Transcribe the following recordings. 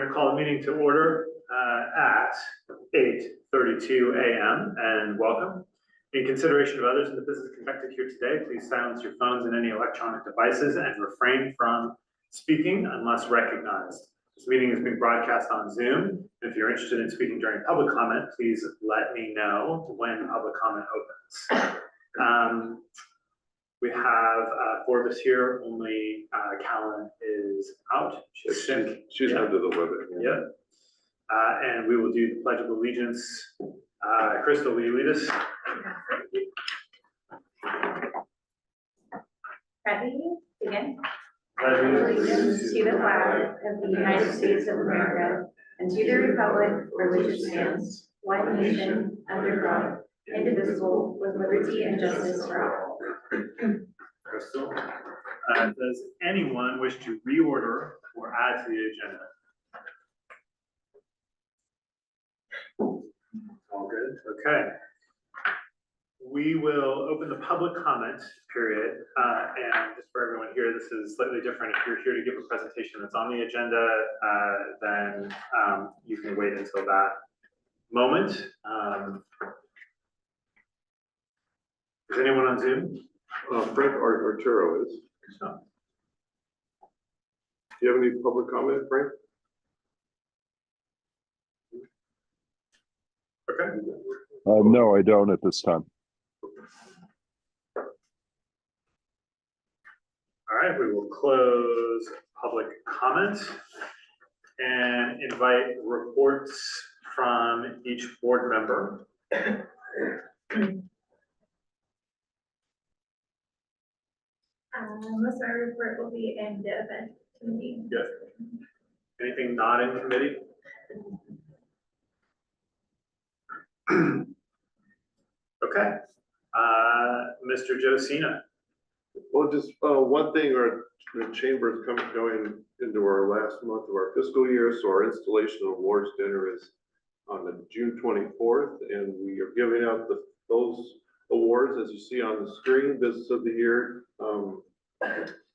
going to call the meeting to order at 8:32 a.m. and welcome. In consideration of others in the business conducted here today, please silence your phones and any electronic devices and refrain from speaking unless recognized. This meeting is being broadcast on Zoom. If you're interested in speaking during public comment, please let me know when public comment opens. We have 4 of us here. Only Callan is out. She's sick. She's under the weather. Yeah. And we will do the Pledge of Allegiance. Crystal, will you lead us? Ready? Begin. Pledge Allegiance to the flag of the United States of America and to the republic for which it stands, one nation, under God, indivisible, with liberty and justice for all. Crystal. Does anyone wish to reorder or add to the agenda? All good. Okay. We will open the public comment period. And just for everyone here, this is slightly different. If you're here to give a presentation that's on the agenda, then you can wait until that moment. Is anyone on Zoom? Frank Arturo is. No. Do you have any public comment, Frank? Okay. No, I don't at this time. All right, we will close public comment and invite reports from each board member. Most of our report will be in the event committee. Yes. Anything not in committee? Okay. Mr. Josina. Well, just one thing, the chamber is going into our last month of our fiscal year, so our installation awards dinner is on the June 24th, and we are giving out those awards as you see on the screen. Business of the Year,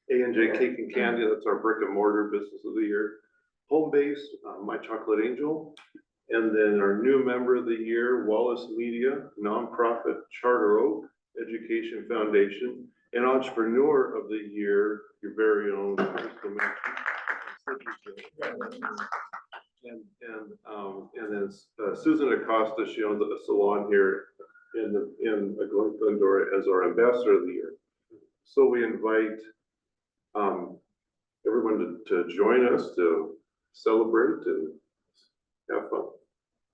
A&J Cake and Candy, that's our brick and mortar business of the year. Home Base, My Chocolate Angel, and then our new member of the year, Wallace Media, nonprofit Charter Oak Education Foundation, and Entrepreneur of the Year, your very own and then Susan Acosta, she owns a salon here in Glendora as our Ambassador of the Year. So we invite everyone to join us to celebrate and have fun.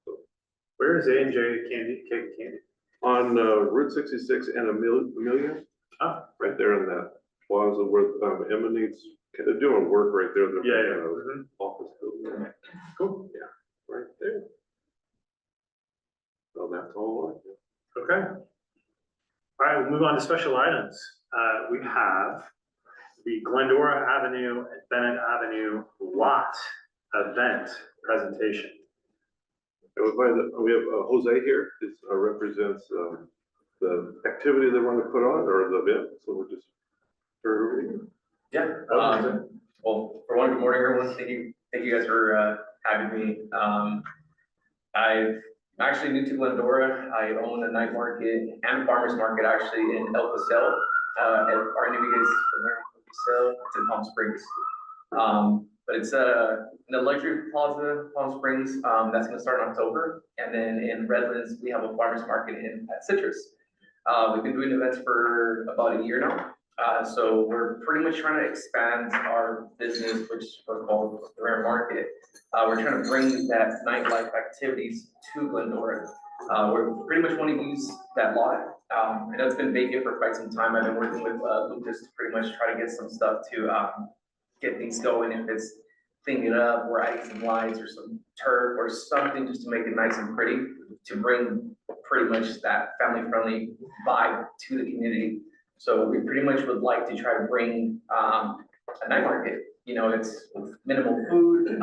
So, Where is A&J Cake and Candy? on Route 66 and Amelia, right there in that plaza where emanates. They're doing work right there. Yeah. Office building. Cool. Yeah, right there. So that's all. Okay. All right, we'll move on to special items. We have the Glendora Avenue and Bennett Avenue lot event presentation. We have Jose here. This represents the activity they want to put on or the event. So we're just turn it over to you. Yeah. Well, for one, good morning, everyone. Thank you guys for having me. I'm actually new to Glendora. I own a night market and farmers market actually in El Paseo. Our name is El Paseo. It's in Palm Springs. But it's in the luxury plaza, Palm Springs. That's going to start in October. And then in Redlands, we have a farmers market at Citrus. We've been doing events for about a year now. So we're pretty much trying to expand our business, which we're called the Rare Market. We're trying to bring that nightlife activities to Glendora. We're pretty much want to use that lot. I know it's been vacant for quite some time. I've been working with Lucas to pretty much try to get some stuff to get things going. If it's cleaning it up, we're adding some lights or some turf or something just to make it nice and pretty, to bring pretty much that family-friendly vibe to the community. So we pretty much would like to try to bring a night market. You know, it's with minimal food,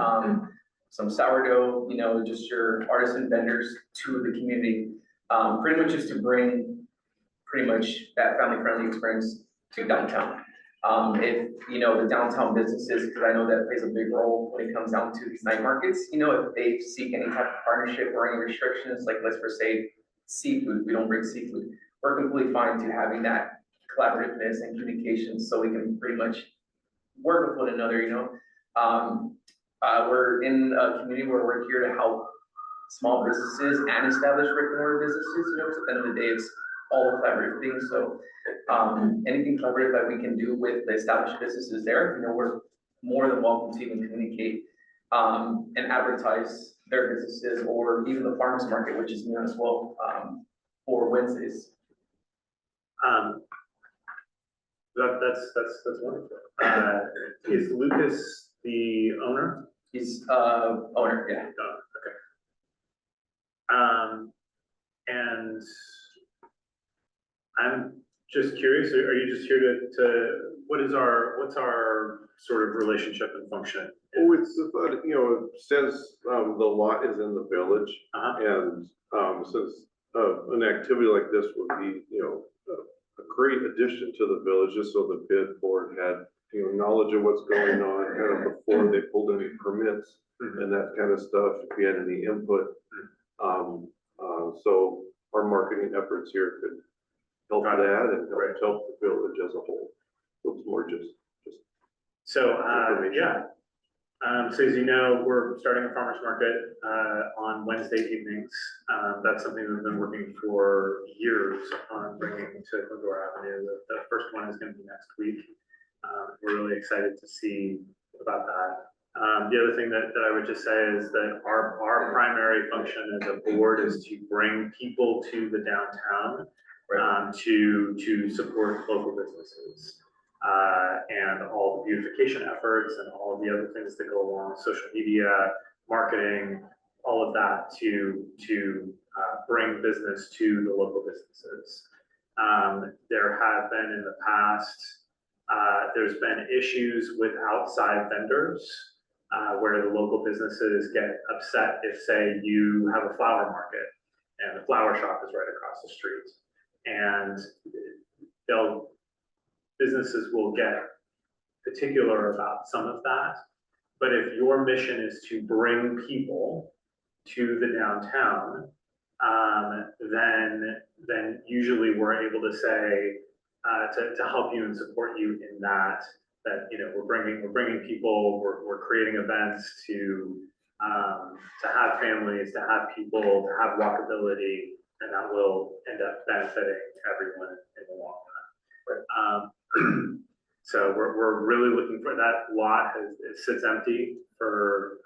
some sourdough, you know, just your artisan vendors to the community. Pretty much just to bring pretty much that family-friendly experience to downtown. If, you know, the downtown businesses, because I know that plays a big role when it comes down to these night markets, you know, if they seek any type of partnership or any restrictions, like let's just say seafood, we don't bring seafood, we're completely fine to having that collaborativeness and communication so we can pretty much work with one another, you know? We're in a community where we're here to help small businesses and established brick and mortar businesses, you know, 'cause at the end of the day, it's all a collaborative thing, so, anything collaborative that we can do with the established businesses there, you know, we're more than welcome to even communicate, and advertise their businesses, or even the farmers market, which is new as well, for Wednesdays. That's wonderful. Is Lucas the owner? He's, owner, yeah. Oh, okay. And I'm just curious, are you just here what's our sort of relationship and function? Oh, it's about, you know, since the lot is in the village, and since an activity like this would be, you know, a great addition to the village, just so the bid board had, you know, knowledge of what's going on kind of before they pulled any permits and that kind of stuff, if we had any input. So our marketing efforts here could help that and help the village as a whole. So it's more just. So, yeah. So as you know, we're starting a farmer's market on Wednesday evenings. That's something we've been working for years on bringing to Glendora Avenue. The first one is going to be next week. We're really excited to see about that. The other thing that I would just say is that our primary function as a board is to bring people to the downtown to support local businesses. And all the beautification efforts and all of the other things that go along, social media, marketing, all of that to bring business to the local businesses. There have been in the past, there's been issues with outside vendors where the local businesses get upset if, say, you have a flower market and the flower shop is right across the street, and businesses will get particular about some of that. But if your mission is to bring people to the downtown, then usually we're able to say, to help you and support you in that you know, we're bringing people, we're creating events to have families, to have people, to have walkability, and that will end up benefiting everyone in the long run. So we're really looking for that lot. It sits empty for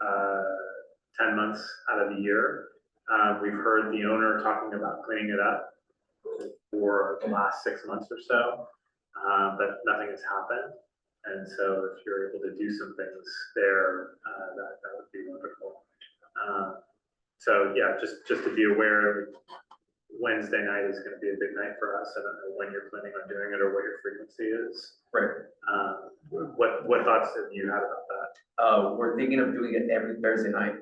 10 months out of the year. We've heard the owner talking about cleaning it up for the last 6 months or so, but nothing has happened. And so if you're able to do some things there, that would be wonderful. So yeah, just to be aware, Wednesday night is going to be a big night for us. I don't know when you're planning on doing it or what your frequency is. Right. What thoughts have you had about that? We're thinking of doing it every Thursday night.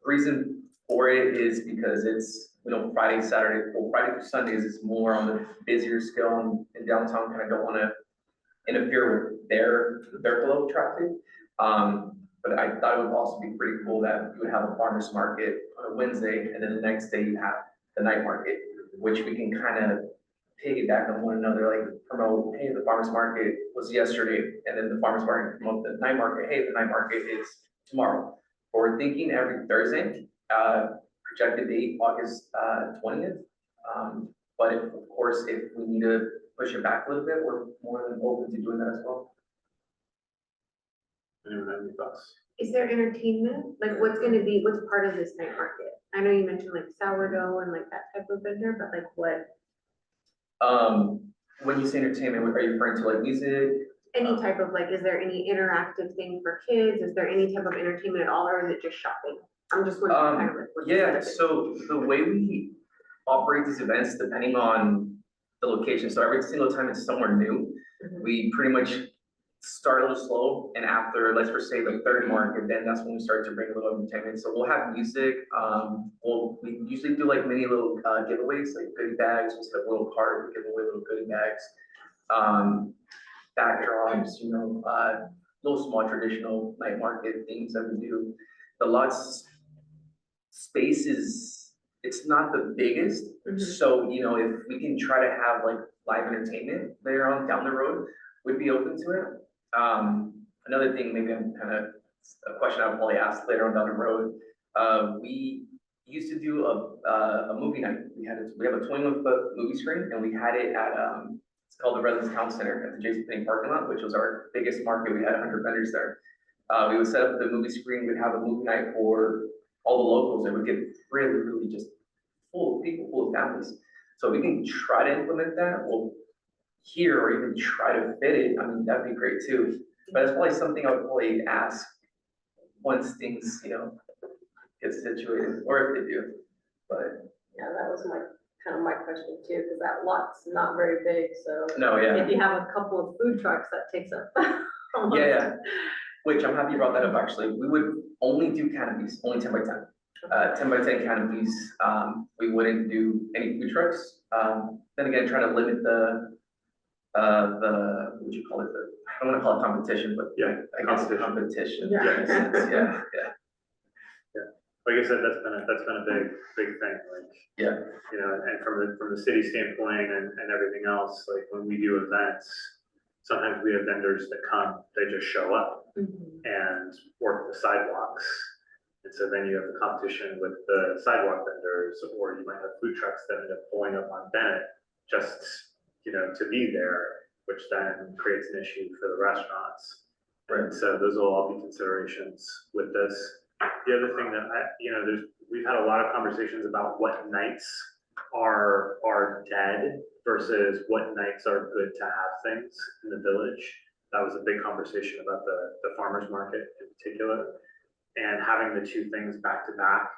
Reason for it is because it's, you know, Friday, Saturday, well, Friday through Sundays is more on the busier scale in downtown, and I don't want to interfere with their flow of traffic. But I thought it would also be pretty cool that you would have a farmer's market on a Wednesday, and then the next day you have the night market, which we can kind of piggyback on one another, like promote, hey, the farmer's market was yesterday, and then the farmer's market promote the night market, hey, the night market is tomorrow. But we're thinking every Thursday, projected date August 20th. But of course, if we need to push it back a little bit, we're more than open to doing that as well. Anyone have any thoughts? Is there entertainment? Like what's part of this night market? I know you mentioned like sourdough and like that type of vendor, but like what? When you say entertainment, are you referring to like music? Any type of like, is there any interactive thing for kids? Is there any type of entertainment at all, or is it just shopping? I'm just wondering kind of like what. Yeah, so the way we operate these events, depending on the location, so every single time it's somewhere new, we pretty much start a little slow, and after, let's just say the third market, then that's when we start to bring a little entertainment. So we'll have music, we usually do like mini little giveaways, like goodie bags, we'll set a little card, we give away little goodie bags. backdrops, little small traditional night market things that we do. The lots space it's not the biggest, so, if we can try to have like live entertainment later on down the road, we'd be open to it. Another thing, maybe I'm kind of, a question I'll probably ask later on down the road, we used to do a movie night. We have a 21-foot movie screen, and we had it at, it's called the Residence Town Center at the JCPenney parking lot, which was our biggest market. We had 100 vendors there. We would set up the movie screen, we'd have a movie night for all the locals, and we'd get really, really just full of people, full of families. So we can try to implement that, or here, or even try to fit it, I mean, that'd be great too. But it's probably something I would probably ask once things, get situated, or if they do, but. Yeah, that was kind of my question too, because that lot's not very big, so. No, yeah. If you have a couple of food trucks, that takes up. almost- Yeah, which I'm happy you brought that up, actually. We would only do canopies, only 10 by 10. 10 by 10 canopies, we wouldn't do any food trucks. Then again, trying to limit what would you call it, I don't wanna call it competition, but Yeah, I guess competition, Yeah. in a sense, yeah. Like I said, that's been a big thing, like. Yeah. And from the city standpoint and everything else, like when we do events, sometimes we have vendors that come, they just show up and work the sidewalks. And so then you have the competition with the sidewalk vendors, or you might have food trucks that end up pulling up on Bennett just, to be there, which then creates an issue for the restaurants. Right, so those will all be considerations with this. The other thing that we've had a lot of conversations about what nights are dead versus what nights are good to have things in the village. That was a big conversation about the farmers market in particular. And having the two things back to back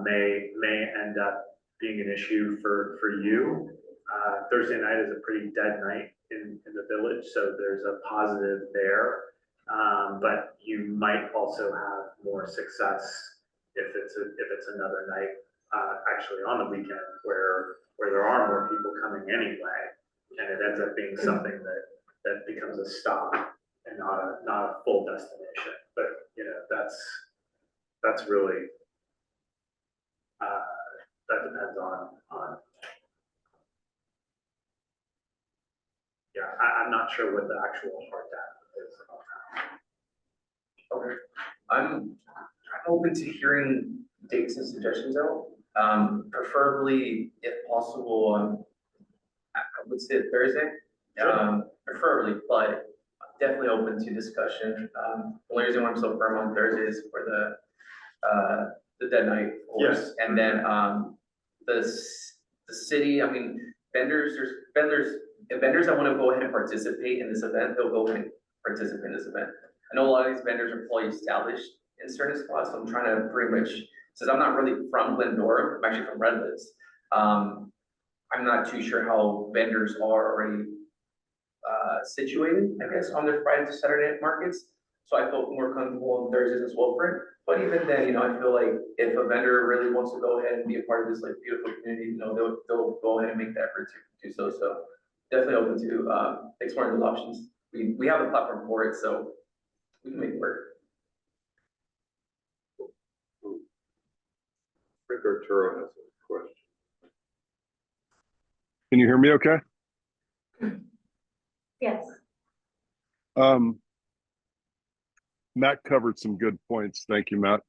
may end up being an issue for you. Thursday night is a pretty dead night in the village, so there's a positive there. But you might also have more success if it's another night, actually on the weekend where there are more people coming anyway, and it ends up being something that becomes a stop and not a full destination. But that's really that depends on. Yeah, I'm not sure what the actual hard data is. Okay, I'm open to hearing dates and suggestions out. Preferably, if possible, I would say Thursday. Preferably, but definitely open to discussion. The only reason why I'm so firm on Thursday is for the dead night, of course. And then the city, I mean, vendors that want to go ahead and participate in this event, they'll go ahead and participate in this event. I know a lot of these vendors are fully established in certain spots, so I'm trying to pretty much, since I'm not really from Glendora, I'm actually from Redlands. I'm not too sure how vendors are already situated, I guess, on their Friday to Saturday markets. So I felt more comfortable on Thursdays as well for it. But even then, I feel like if a vendor really wants to go ahead and be a part of this like beautiful community, they'll go ahead and make the effort to do so. So definitely open to exploring those options. We have a platform for it, so we can make it work. Rick Arturo has a question. Can you hear me okay? Yes. Matt covered some good points. Thank you, Matt.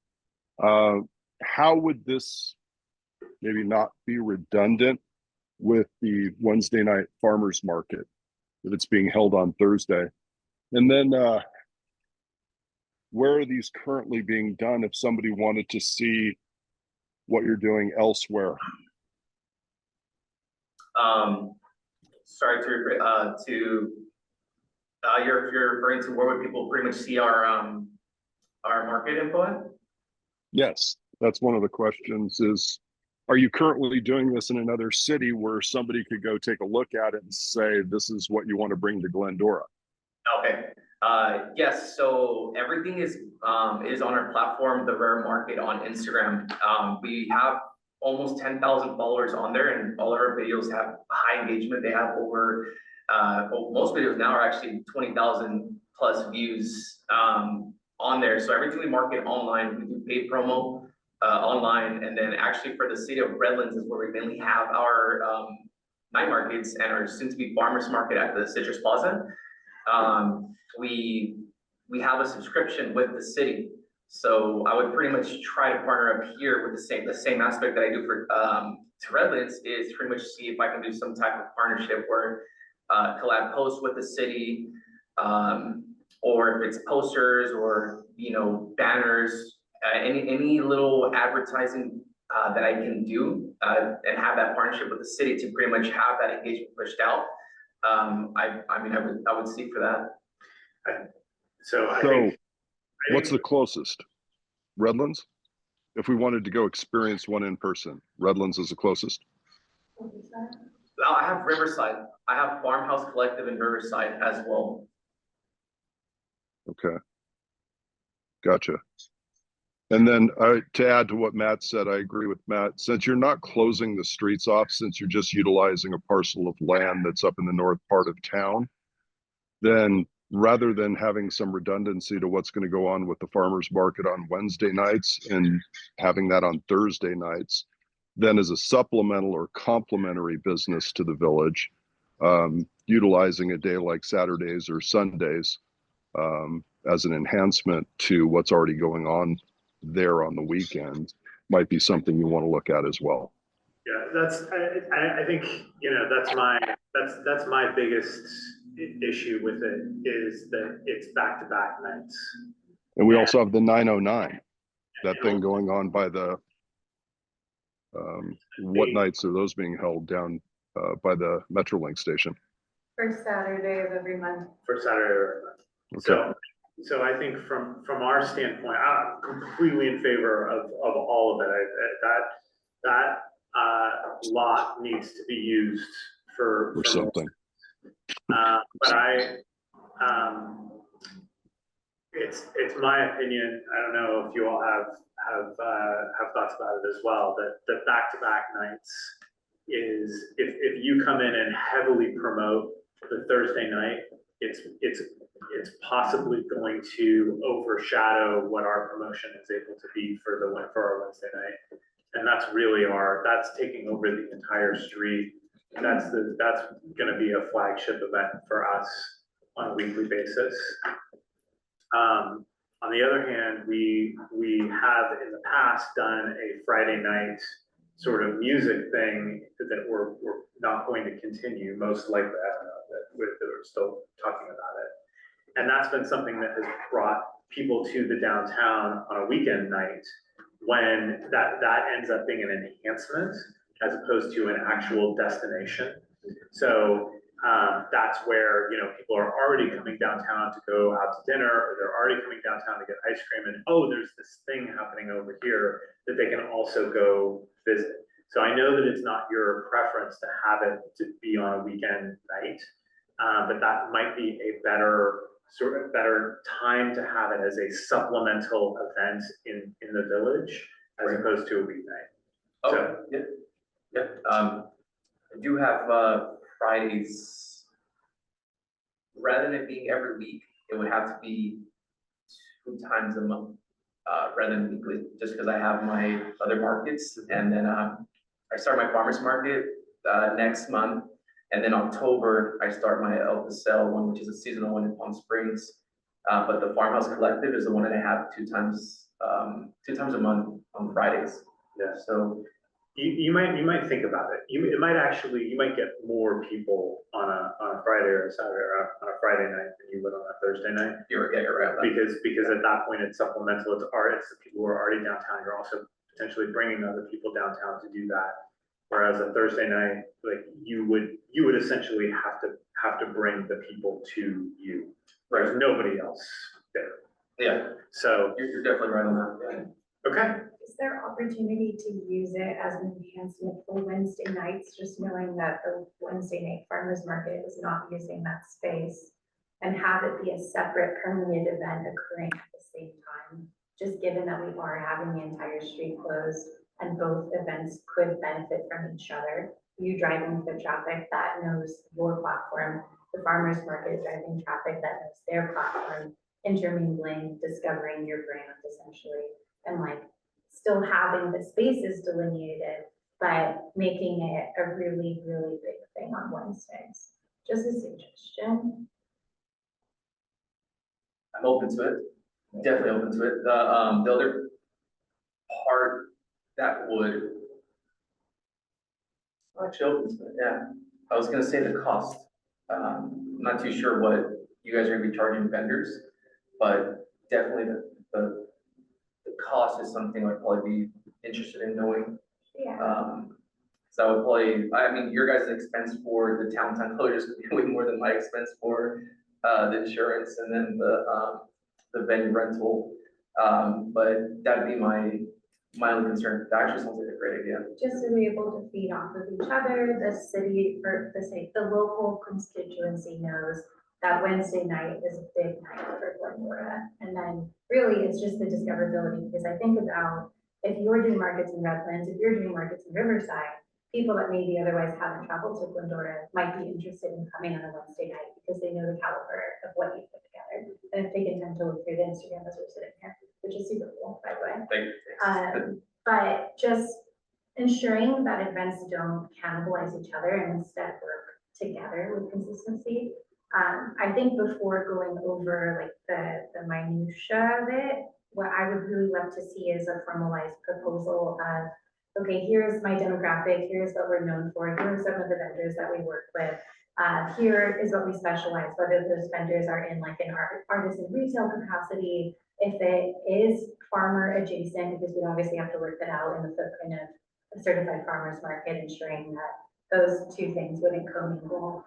How would this maybe not be redundant with the Wednesday night farmers market that it's being held on Thursday? And then where are these currently being done if somebody wanted to see what you're doing elsewhere? Sorry you're referring to where would people pretty much see our market info? Yes, that's one of the questions is, are you currently doing this in another city where somebody could go take a look at it and say, this is what you want to bring to Glendora? Okay. Yes, so everything is on our platform, The Rare Market on Instagram. We have almost 10,000 followers on there, and all of our videos have high engagement. They have over well, most videos now are actually 20,000 plus views on there. So everything we market online, we do paid promo online, and then actually for the city of Redlands is where we mainly have our night markets and our soon-to-be farmers market at the Citrus Plaza. We have a subscription with the city. So I would pretty much try to partner up here with the same aspect that I do for to Redlands, is pretty much see if I can do some type of partnership where collab posts with the city, or if it's posters or, you know, banners, any little advertising that I can do and have that partnership with the city to pretty much have that engagement pushed out. I would seek for that. So I So think. what's the closest? Redlands? If we wanted to go experience one in person, Redlands is the closest. I have Riverside. I have Farmhouse Collective in Riverside as well. Okay. Gotcha. And then to add to what Matt said, I agree with Matt. Since you're not closing the streets off, since you're just utilizing a parcel of land that's up in the north part of town, then rather than having some redundancy to what's going to go on with the farmers market on Wednesday nights and having that on Thursday nights, then as a supplemental or complementary business to the village, utilizing a day like Saturdays or Sundays as an enhancement to what's already going on there on the weekend might be something you want to look at as well. Yeah, I think, you know, that's my biggest issue with it, is that it's back-to-back nights. And we also have the 909, that thing going on by the, what nights are those being held down by the Metrolink station? First Saturday of every month. For Saturday. Okay. So I think from our standpoint, I'm completely in favor of all of it. That lot needs to be used for something. But it's my opinion. I don't know if you all have thoughts about it as well. That back-to-back nights is, if you come in and heavily promote the Thursday night, it's possibly going to overshadow what our promotion is able to be for our Wednesday night. And that's really that's taking over the entire street. That's gonna be a flagship event for us on a weekly basis. On the other hand, we have in the past done a Friday night sort of music thing that we're not going to continue, most likely. I don't know, that we're still talking about it. And that's been something that has brought people to the downtown on a weekend night, when that ends up being an enhancement as opposed to an actual destination. So that's where, you know, people are already coming downtown to go out to dinner, or they're already coming downtown to get ice cream, and oh, there's this thing happening over here that they can also go visit. So I know that it's not your preference to have it to be on a weekend night, but that might be a better time to have it as a supplemental event in the village as opposed to a weeknight. Oh, So, yeah. I do have Fridays. Rather than it being every week, it would have to be 2 times a month, rather than weekly, just because I have my other markets. And then I start my farmers market next month. And then October, I start my El Paseo one, which is a seasonal one in Palm Springs. But the Farmhouse Collective is the one that I have 2 times a month on Fridays. yeah. So You might think about it. You might get more people on a Friday or a Saturday, or on a Friday night than you would on a Thursday night. you're right. Because at that point it's supplemental. It's the people who are already downtown. You're also potentially bringing other people downtown to do that. Whereas a Thursday night, like you would essentially have to bring the people to you. There's nobody else there. Yeah. So You're definitely right on that. Yeah. okay. Is there opportunity to use it as an enhancement for Wednesday nights, just knowing that the Wednesday night farmers market is not using that space, and have it be a separate permanent event occurring at the same time? Just given that we are having the entire street closed and both events could benefit from each other, you driving the traffic that knows your platform the farmer's market driving traffic that knows their platform, intermingling, discovering your brand essentially, and like still having the spaces delineated, but making it a really, really big thing on Wednesdays. Just a suggestion. I'm open to it, definitely open to it. The other part that would. Actually open to it, yeah. I was gonna say the cost. I'm not too sure what you guys are gonna be charging vendors, but definitely the cost is something I'd probably be interested in knowing. Yeah. So I would probably, I mean, your guys' expense for the town closures would be way more than my expense for the insurance and then the venue rental. But that'd be my only concern. That actually sounds like a great idea. Just to be able to feed off of each other, the city, or the local constituency knows that Wednesday night is a big night for Glendora. And then really it's just the discoverability, because I think about if you're doing markets in Redlands, if you're doing markets in Riverside, people that maybe otherwise haven't traveled to Glendora might be interested in coming on a Wednesday night because they know the caliber of what you put together. And if they can tend to look through the Instagram as we're sitting here, which is super cool, by the way. Thanks. But just ensuring that events don't cannibalize each other and instead work together with consistency. I think before going over like the minutia of it, what I would really love to see is a formalized proposal of, okay, here's my demographic, here's what we're known for, here are some of the vendors that we work with. Here is what we specialize, whether those vendors are in like an artisan retail capacity, if it is farmer adjacent, because we obviously have to work that out in the footprint of a certified farmers market, ensuring that those two things wouldn't commingle.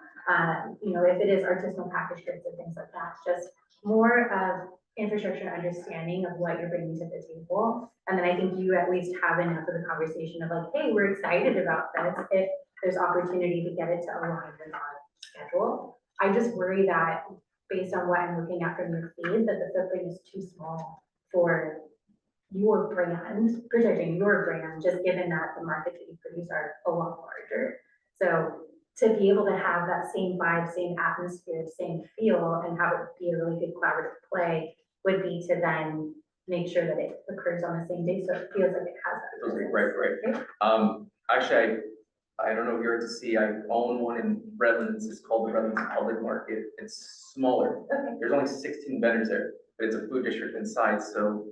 You know, if it is artisanal packaged goods and things like that, just more of infrastructure understanding of what you're bringing to the table. And then I think you at least have enough of the conversation of like, hey, we're excited about this. If there's opportunity to get it to align with our schedule. I just worry that based on what I'm looking at from your feed, that the footprint is too small for your brand, protecting your brand, just given that the markets that you produce are a lot larger. So to be able to have that same vibe, same atmosphere, same feel, and have it be a really good collaborative play would be to then make sure that it occurs on the same day, so it feels like it has that. Right. Actually, I don't know if you're to see, I own one in Redlands. It's called the Redlands Public Market. It's smaller. Okay. There's only 16 vendors there, but it's a food district inside. So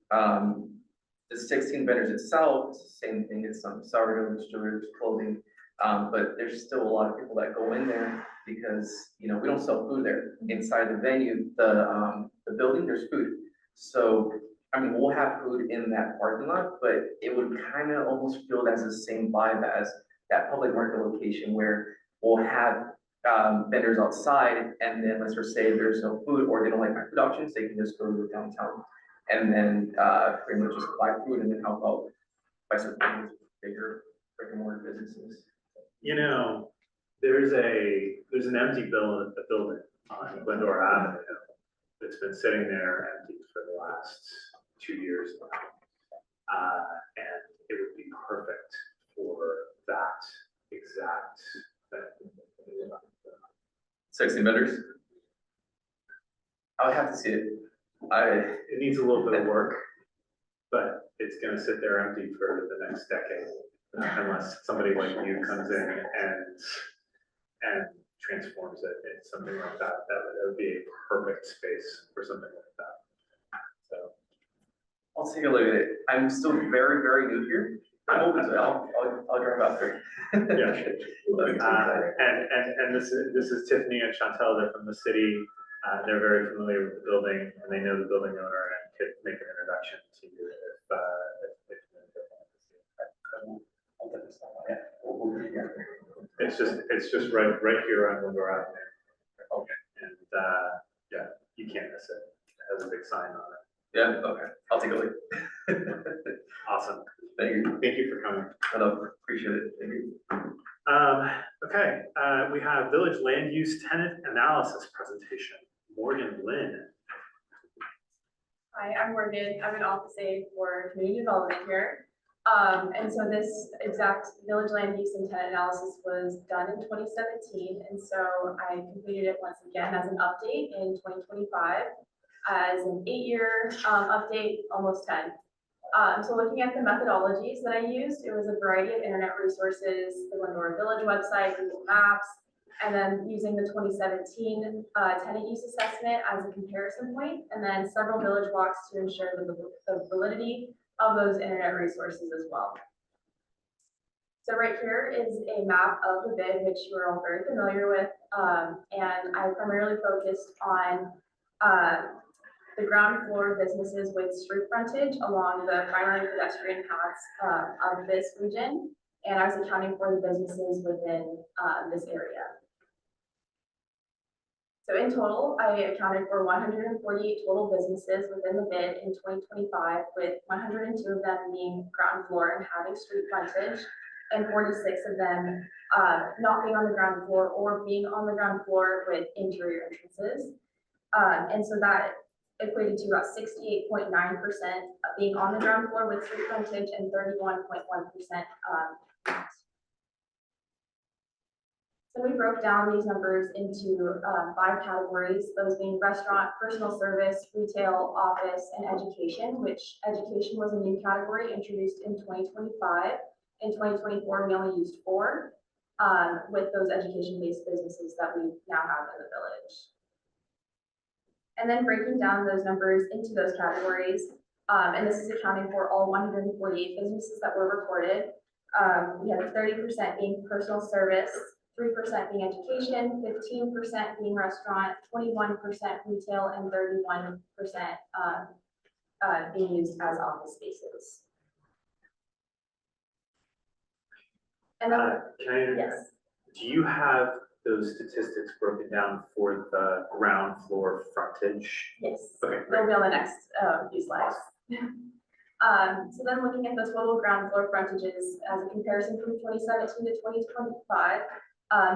the 16 vendors itself, it's the same thing. It's some sourdough, distributors, clothing. But there's still a lot of people that go in there because, you know, we don't sell food there. Inside the venue, the building, there's food. So, I mean, we'll have food in that parking lot, but it would kind of almost feel as the same vibe as that public market location where we'll have vendors outside, and then let's just say there's no food or they don't like my food options, they can just go to downtown and then pretty much just buy food and then help out by supporting bigger brick and mortar businesses. You know, there's an empty building on Glendora Avenue that's been sitting there empty for the last 2 years now. And it would be perfect for that exact thing. 16 vendors? I would have to see it. It needs a little bit of work, but it's gonna sit there empty for the next decade. Unless somebody like you comes in and transforms it into something like that. That would be a perfect space for something like that. So I'll take a look at it. I'm still very, very new here. I'm open to it. I'll drive out there. yeah. And this is Tiffany and Chantel. They're from the city. They're very familiar with the building, and they know the building owner and could make an introduction to you if it's just right here on Glendora Avenue. Okay. And yeah, you can't miss it. It has a big sign on it. Yeah, okay. I'll take a look. Awesome. Thank you. Thank you for coming. I love it. Appreciate it. Thank you. Okay, we have village land use tenant analysis presentation. Morgan Lynn. Hi, I'm Morgan. I'm in Office A for Community Development here. And so this exact village land use and tenant analysis was done in 2017. And so I completed it once again as an update in 2025, as an 8-year update, almost 10. So looking at the methodologies that I used, it was a variety of internet resources, the Glendora Village website, Google Maps, and then using the 2017 tenant use assessment as a comparison point, and then several village walks to ensure the validity of those internet resources as well. So right here is a map of the bid, which you are all very familiar with, and I primarily focused on the ground floor businesses with street frontage along the primary pedestrian paths of this region, and I was accounting for the businesses within this area. So in total, I accounted for 148 total businesses within the bid in 2025, with 102 of them being ground floor and having street frontage, and 46 of them not being on the ground floor or being on the ground floor with interior entrances. And so that equated to about 68.9% being on the ground floor with street frontage and 31.1% So we broke down these numbers into 5 categories, those being restaurant, personal service, retail, office, and education, which education was a new category introduced in 2025. In 2024, we only used 4 with those education-based businesses that we now have in the village. And then breaking down those numbers into those categories, and this is accounting for all 148 businesses that were reported. We had 30% being personal service, 3% being education, 15% being restaurant, 21% retail, and 31% being used as office spaces. And then, Can I interject? yes, Do you have those statistics broken down for the ground floor frontage? yes, Okay, they'll great. be on the next few slides. So then looking at the total ground floor frontages as a comparison from 2017 to 2025,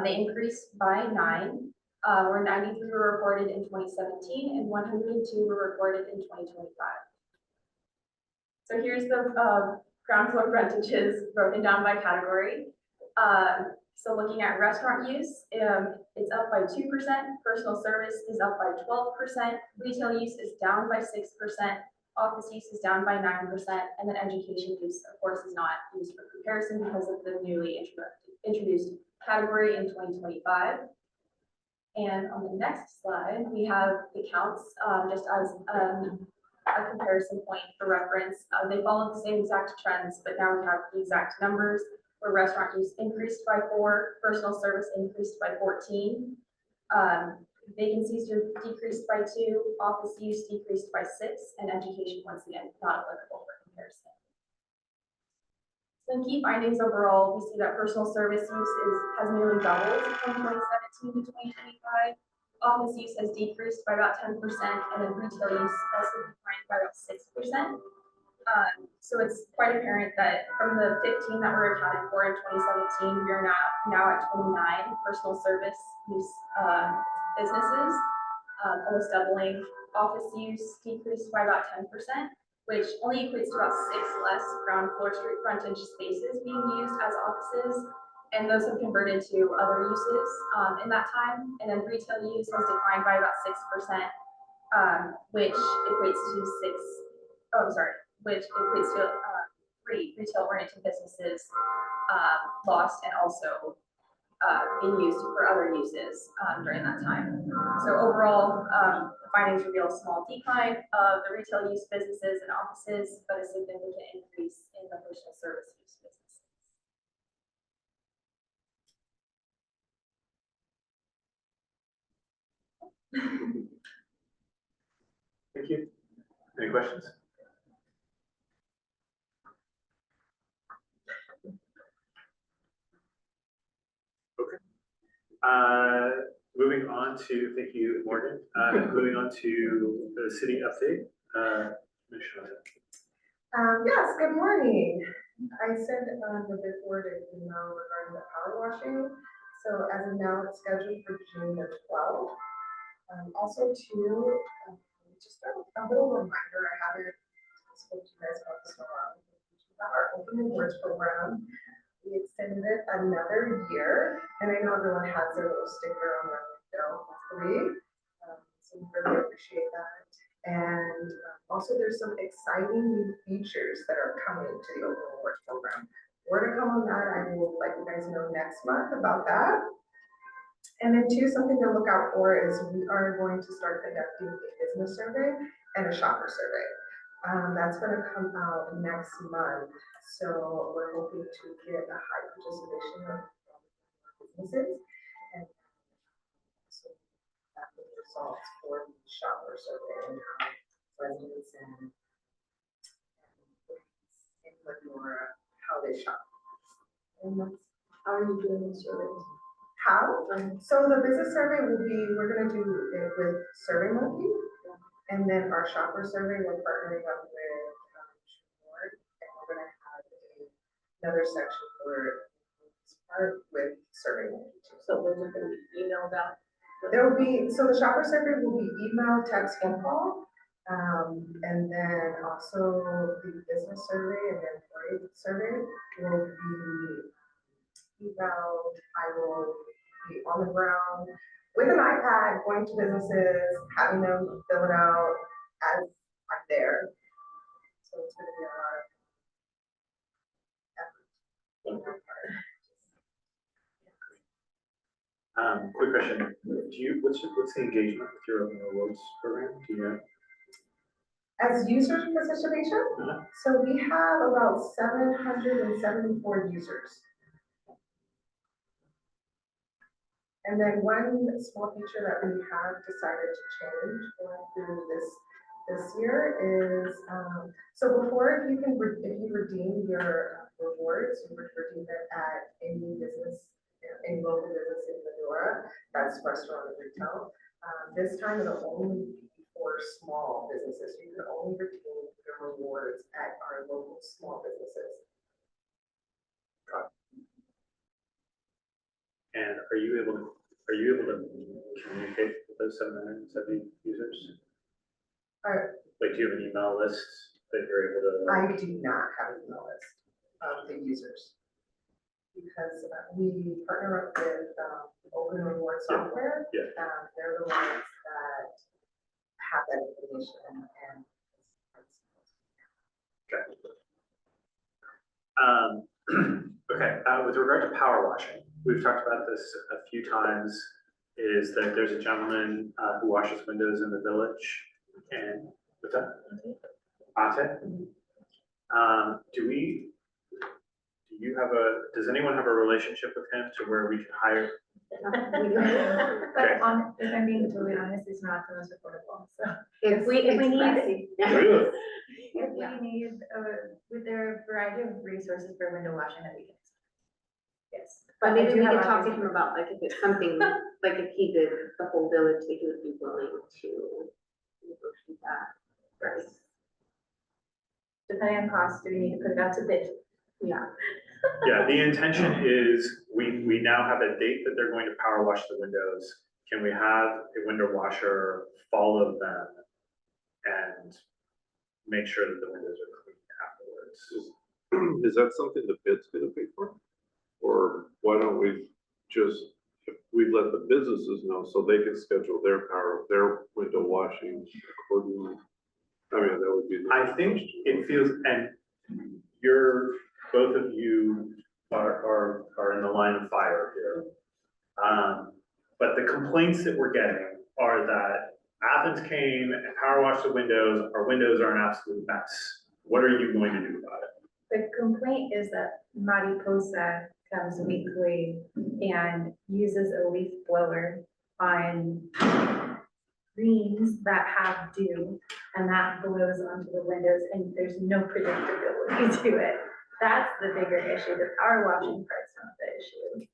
they increased by 9, where 93 were reported in 2017 and 102 were reported in 2025. So here's the ground floor frontages broken down by category. So looking at restaurant use, it's up by 2%, personal service is up by 12%, retail use is down by 6%, office use is down by 9%, and then education use, of course, is not used for comparison because of the newly introduced category in 2025. And on the next slide, we have the counts, just as a comparison point for reference. They follow the same exact trends, but now we have the exact numbers, where restaurant use increased by 4, personal service increased by 14, vacancies decreased by 2, office use decreased by 6, and education, once again, not applicable for comparison. Some key findings overall, we see that personal service use has nearly doubled from 2017 to 2025. Office use has decreased by about 10%, and then retail use also declined by about 6%. So it's quite apparent that from the 15 that were accounted for in 2017, we are now at 29 personal service use businesses, almost doubling. Office use decreased by about 10%, which only equates to about 6 less ground floor street frontage spaces being used as offices, and those have converted to other uses in that time. And then retail use has declined by about 6%, which equates to 3 retail-oriented businesses lost and also being used for other uses during that time. So overall, the findings reveal a small decline of the retail use businesses and offices, but a significant increase in the personal service use businesses. Thank you. Any questions? Moving on to, thank you, Morgan. Moving on to the city update. Michelle. Yes, good morning. I sent the bid board an email regarding the power washing. So as of now, it's scheduled for June the 12th. Also too, just a little reminder, I haven't spoke to you guys about this one. Our open rewards program. We extended it another year, and I know everyone has their little sticker on their window, hopefully. So we really appreciate that. And also there's some exciting new features that are coming to the open rewards program. More to come on that. I will let you guys know next month about that. And then two, something to look out for is we are going to start conducting a business survey and a shopper survey. That's gonna come out next month. So we're hoping to get a high participation of businesses. And so that will be results for the shopper survey and how residents and in Glendora, how they shop. And that's, how are you doing the surveys? How? So the business survey will be, we're gonna do it with SurveyMonkey. And then our shopper survey, we're partnering up with Ward, and we're gonna have another section for this part with SurveyMonkey too. So those are gonna be emailed out. There will be, so the shopper survey will be email, text, phone call. And then also the business survey and the employee survey will be emailed. I will be on the ground with an iPad, going to businesses, having them fill it out as I'm there. So it's gonna be a lot of effort on my part. Quick question, what's the engagement with your open rewards program, do you know? As user participation, so we have about 774 users. And then one small feature that we have decided to change going through this year is, so before if you redeem your rewards, you would redeem it at any business, any local business in Glendora, that's restaurant and retail. This time it'll only be for small businesses. You can only redeem your rewards at our local small businesses. And are you able to communicate with those 770 users? Like, do you have an email list that you're able to? I do not have an email list of the users. Because we partner up with Open Reward Software. Yeah. They're the ones that have that information and. Okay, with regard to power washing, we've talked about this a few times, is that there's a gentleman who washes windows in the village, and, what's that? Ate? Does anyone have a relationship with him to where we can hire? But if I'm being totally honest, it's not the most affordable, so. If we need. Really? If we need, with their variety of resources for window washing that we can. Yes. But I maybe do we have could talk to options. him about, like, if it's something, like, if he did the whole village, he would be willing to negotiate that. Right. Depending on cost, do we need to put it out to bid? Yeah. Yeah, the intention is, we now have a date that they're going to power wash the windows. Can we have a window washer follow them and make sure that the windows are clean afterwards? Is that something the bid's gonna pay for? Or why don't we just, if we let the businesses know so they can schedule their window washing accordingly? I mean, that would be. I think it feels, and both of you are in the line of fire here. But the complaints that we're getting are that Athens came and power washed the windows, our windows are an absolute mess. What are you going to do about it? The complaint is that Mariposa comes weekly and uses a leaf blower on greens that have dew, and that blows onto the windows, and there's no predictability to it. That's the bigger issue. The power washing part's not the issue.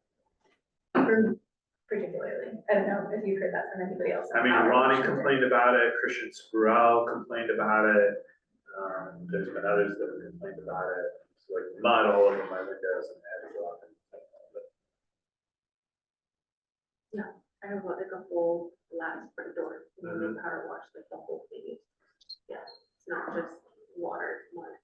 Particularly, I don't know if you've heard that from anybody else. I mean, Ronnie complained about it, Christian Spurrell complained about it. There's been others that have complained about it. It's like mud all over my windows and I had to go up and. Yeah, I have like a whole lattice front door, and then they power wash like the whole thing. Yeah, it's not just water, it's mud.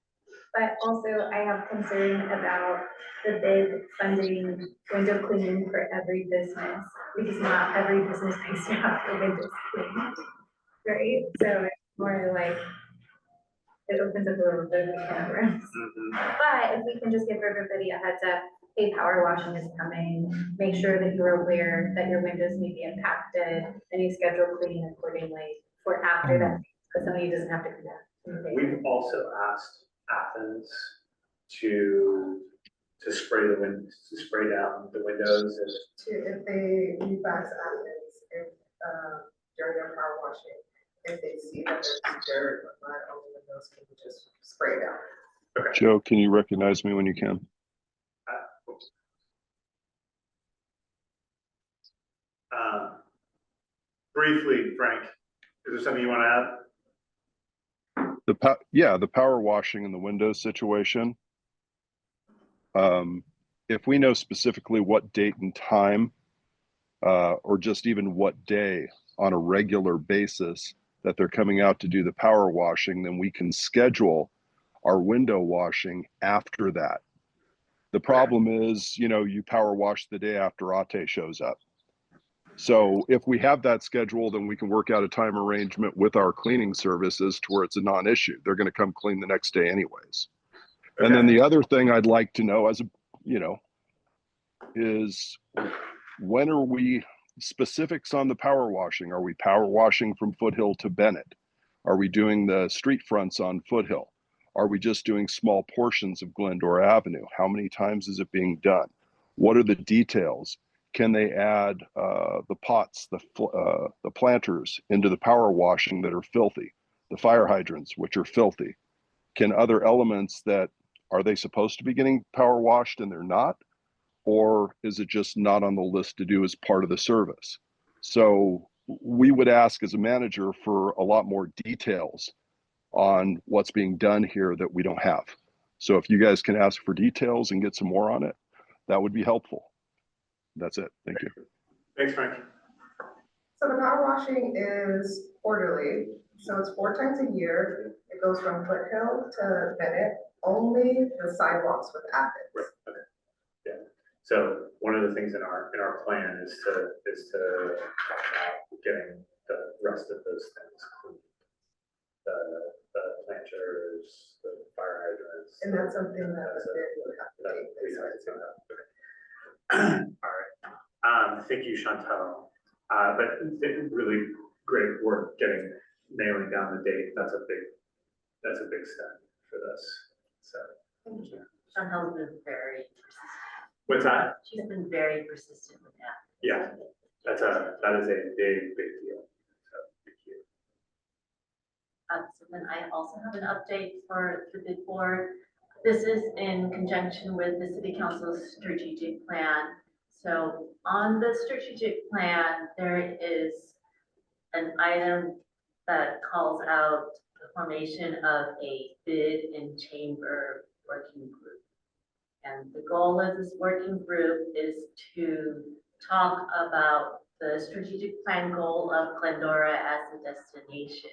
But also I have concern about the big funding window cleaning for every business, because not every business pays to have their windows cleaned, right? So it's more like, it opens up a little bit of a can of worms. But if we can just give everybody a heads up, hey, power washing is coming, make sure that you're aware that your windows may be impacted, and you schedule cleaning accordingly for after that, because somebody doesn't have to come down. We've also asked Athens to spray to spray down the windows If they refax Athens, if, during their power washing, if they see that there's dirt or mud on the windows, can you just spray it down? Joe, can you recognize me when you can? Briefly, Frank, is there something you want to add? The power washing in the windows situation. If we know specifically what date and time, or just even what day on a regular basis that they're coming out to do the power washing, then we can schedule our window washing after that. The problem is, you power wash the day after Ate shows up. So if we have that schedule, then we can work out a time arrangement with our cleaning services to where it's a non-issue. They're going to come clean the next day anyways. Okay. And then the other thing I'd like to know is when are we specifics on the power washing? Are we power washing from Foothill to Bennett? Are we doing the street fronts on Foothill? Are we just doing small portions of Glendora Avenue? How many times is it being done? What are the details? Can they add the pots, the planters into the power washing that are filthy? The fire hydrants, which are filthy? Can other elements are they supposed to be getting power washed and they're not? Or is it just not on the list to do as part of the service? So we would ask as a manager for a lot more details on what's being done here that we don't have. So if you guys can ask for details and get some more on it, that would be helpful. That's it. Thank you. Thanks, Frank. So the power washing is quarterly, so it's 4 times a year. It goes from Foothill to Bennett, only the sidewalks with Athens. Right. Okay. Yeah. So one of the things in our plan is to getting the rest of those things cleaned. The planters, the fire hydrants. And that's something that the bid would have to take this year. All right. Thank you, Chantal. But really great work nailing down the date. That's a big step for this. So. Thank you. Chantal's been very persistent. What's that? She's been very persistent with that. Yeah, that is a big deal. So thank you. So then I also have an update for the bid board. This is in conjunction with the city council's strategic plan. So on the strategic plan, there is an item that calls out the formation of a bid and chamber working group. And the goal of this working group is to talk about the strategic plan goal of Glendora as a destination,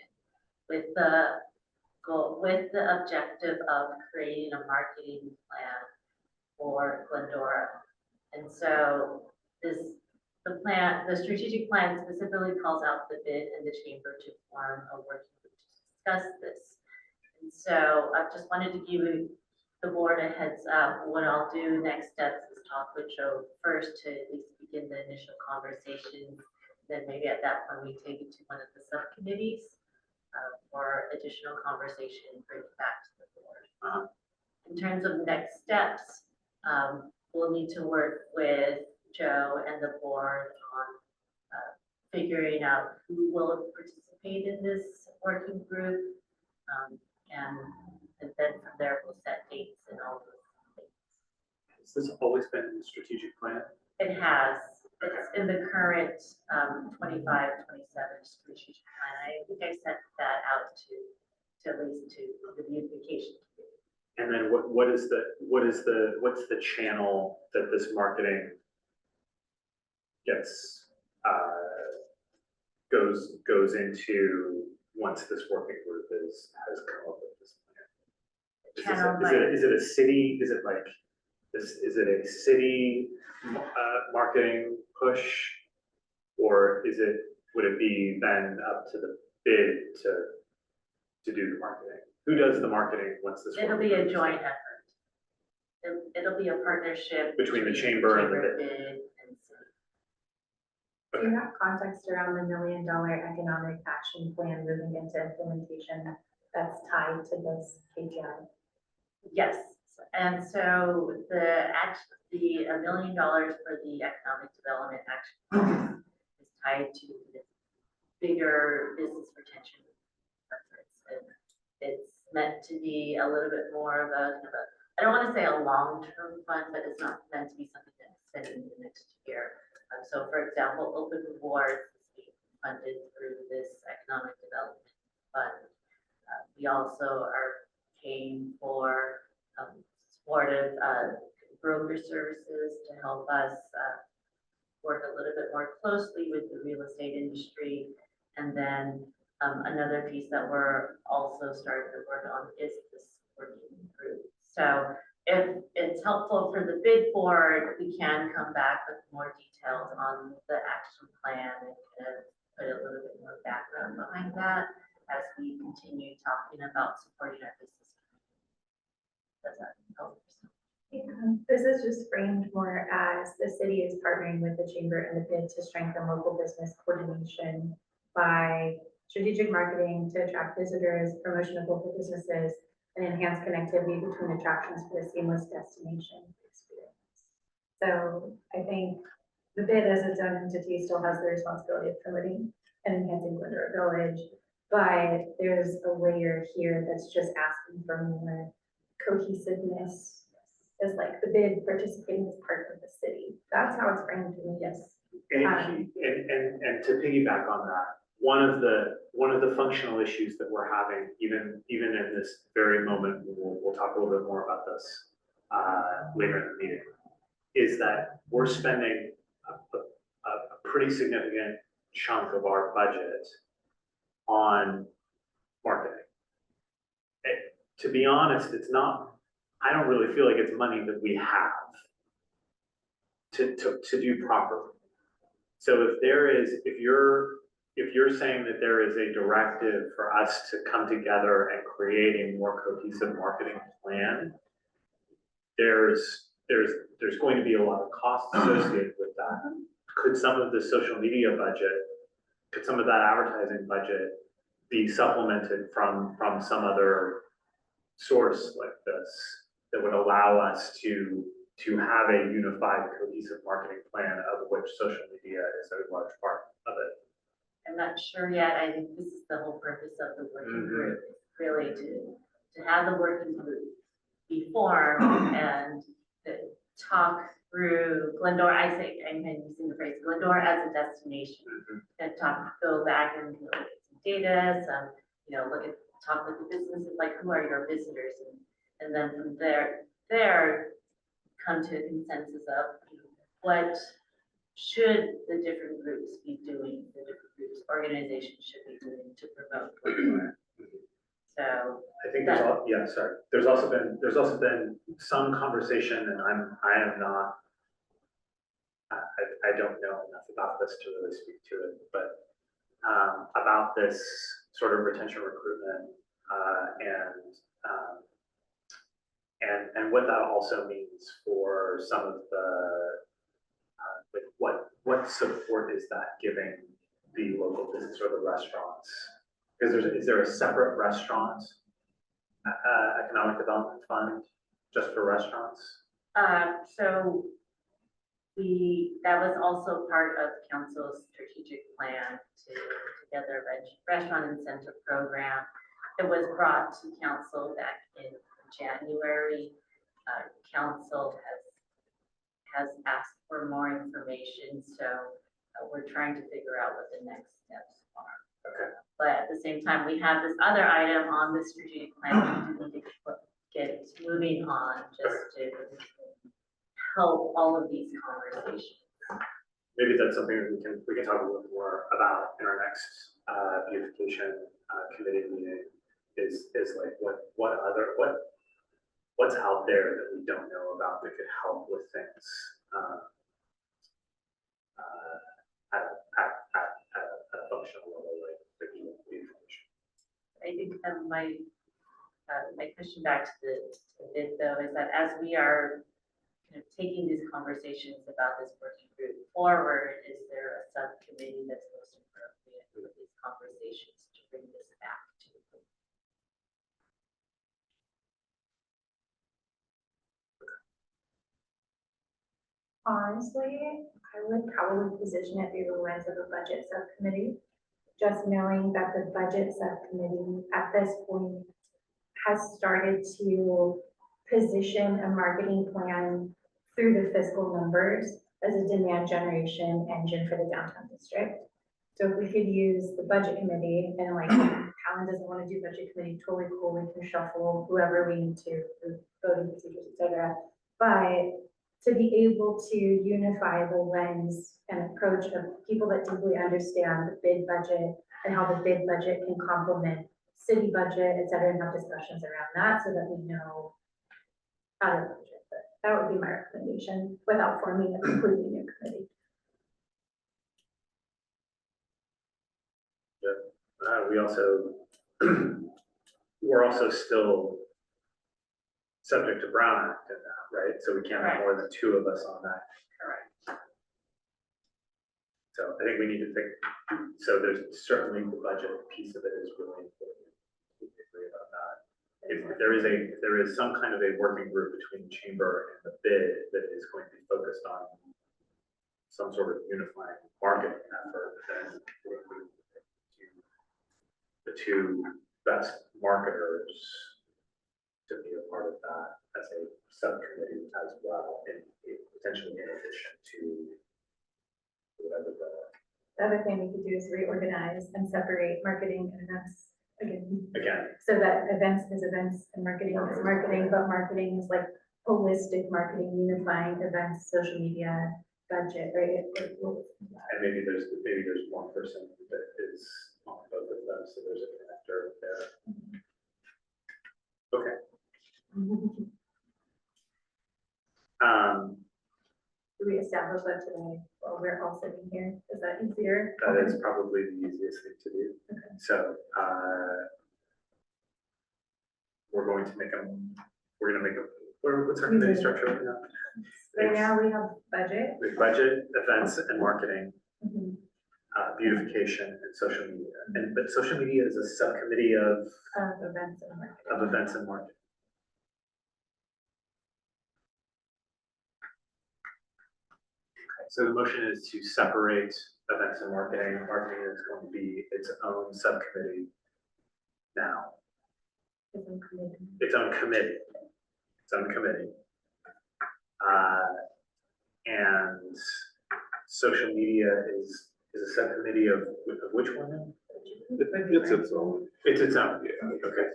with the objective of creating a marketing plan for Glendora. And so the strategic plan specifically calls out the bid and the chamber to form a working group to discuss this. And so I just wanted to give the board a heads up. What I'll do next steps is talk with Joe first to at least begin the initial conversations. Then maybe at that point we take it to one of the subcommittees for additional conversation and bring it back to the board. In terms of next steps, we'll need to work with Joe and the board on figuring out who will participate in this working group. And then from there, we'll set dates and all those things. Has this always been in the strategic plan? It has. It's in the current 25-27 strategic plan. I think I sent that out to at least to the beautification committee. And then what's the channel that this marketing gets goes into once this working group has come up with this plan? channeled by. Is it a city, is it like, is it a city, marketing push? Or would it be then up to the bid to do the marketing? Who does the marketing once this? It'll be a joint effort. It'll be a partnership. Between the chamber and the bid. And city. Do you have context around the $1 million economic action plan moving into implementation that's tied to this KPI? Yes, and so the $1 million for the economic development action plan is tied to the bigger business retention efforts. And it's meant to be a little bit more of a, I don't want to say a long-term fund, but it's not meant to be something that's spending the next year. So for example, open rewards is being funded through this economic development fund. We also are paying for supportive broker services to help us work a little bit more closely with the real estate industry. And then another piece that we're also starting to work on is this working group. So if it's helpful for the bid board, we can come back with more details on the action plan and kind of put a little bit more background behind that as we continue talking about supporting our business. Does that help? Yeah, this is just framed more as the city is partnering with the chamber and the bid to strengthen local business coordination by strategic marketing to attract visitors, promotion of local businesses, and enhance connectivity between attractions for a seamless destination experience. So I think the bid as its own entity still has the responsibility of promoting and enhancing Glendora Village, but there's a layer here that's just asking for more cohesiveness as like the bid participating as part of the city. That's how it's framed to me, yes. And to piggyback on that, one of the functional issues that we're having, even in this very moment, we'll talk a little bit more about this later in the meeting, is that we're spending a pretty significant chunk of our budget on marketing. To be honest, it's not, I don't really feel like it's money that we have to do properly. So if you're saying that there is a directive for us to come together and create a more cohesive marketing plan, there's going to be a lot of costs associated with that. Could some of the social media budget, could some of that advertising budget be supplemented from some other source like this that would allow us to have a unified, cohesive marketing plan, of which social media is a large part of it? I'm not sure yet. I think this is the whole purpose of the working group, really to have the working group be formed and to talk through Glendora. I'm using the phrase Glendora as a destination, and go back and look at some data, talk with the businesses, like who are your visitors, and then from there come to a consensus of what should the different groups be doing, the different groups, organizations should be doing to promote Glendora. So I think there's also been some conversation, and I don't know enough about this to really speak to it, but about this sort of retention recruitment and what that also means for some of the what support is that giving the local business or the restaurants? Because is there a separate restaurant economic development fund just for restaurants? So that was also part of council's strategic plan to together restaurant incentive program. It was brought to council back in January. Council has asked for more information, so we're trying to figure out what the next steps are. Okay. But at the same time, we have this other item on the strategic plan we need to get moving on just to help all of these conversations. Maybe that's something that we can talk a little more about in our next beautification committee meeting. Is like what what's out there that we don't know about that could help with things. At a functional level, like the information. I think my question back to the bid though is that as we are kind of taking these conversations about this working group forward, is there a subcommittee that's most appropriate for these conversations to bring this back to? Honestly, I would probably position it through the lens of a budget subcommittee. Just knowing that the budget subcommittee at this point has started to position a marketing plan through the fiscal numbers as a demand generation engine for the downtown district. So if we could use the budget committee and like, Colin doesn't want to do budget committee, totally cool, we can shuffle whoever we need to, through voting procedures, et cetera. But to be able to unify the lens and approach of people that deeply understand the bid budget and how the bid budget can complement city budget, et cetera, and have discussions around that so that we know how to budget. But that would be my recommendation without forming a completely new committee. We also, we're also still subject to Brown Act in that, right? So we can't have more than 2 of us on that. Correct. So I think we need to think, so there's certainly the budget piece of it is really important. We agree about that. If there is some kind of a working group between the chamber and the bid that is going to be focused on some sort of unifying marketing effort, then the 2 best marketers to be a part of that as a subcommittee as well, and potentially in addition to whatever The other thing we could do is reorganize and separate marketing and events again. So that events is events and marketing is marketing, but marketing is like holistic marketing, unifying events, social media, budget, right? and maybe there's one person that is on both of them, so there's a connector there. Okay. Do we establish that today while we're all sitting here? Is that easier? That is probably the easiest thing to do. Okay. So, we're going to make what's our committee structure right now? Right now we have budget. We have budget, events and marketing, Mhm. beautification and social media. But social media is a subcommittee of Events and marketing. events and marketing. Okay, so the motion is to separate events and marketing. Marketing is going to be its own subcommittee now. Its own committee. And social media is a subcommittee of which one? It's its own. It's its own, Yeah. okay.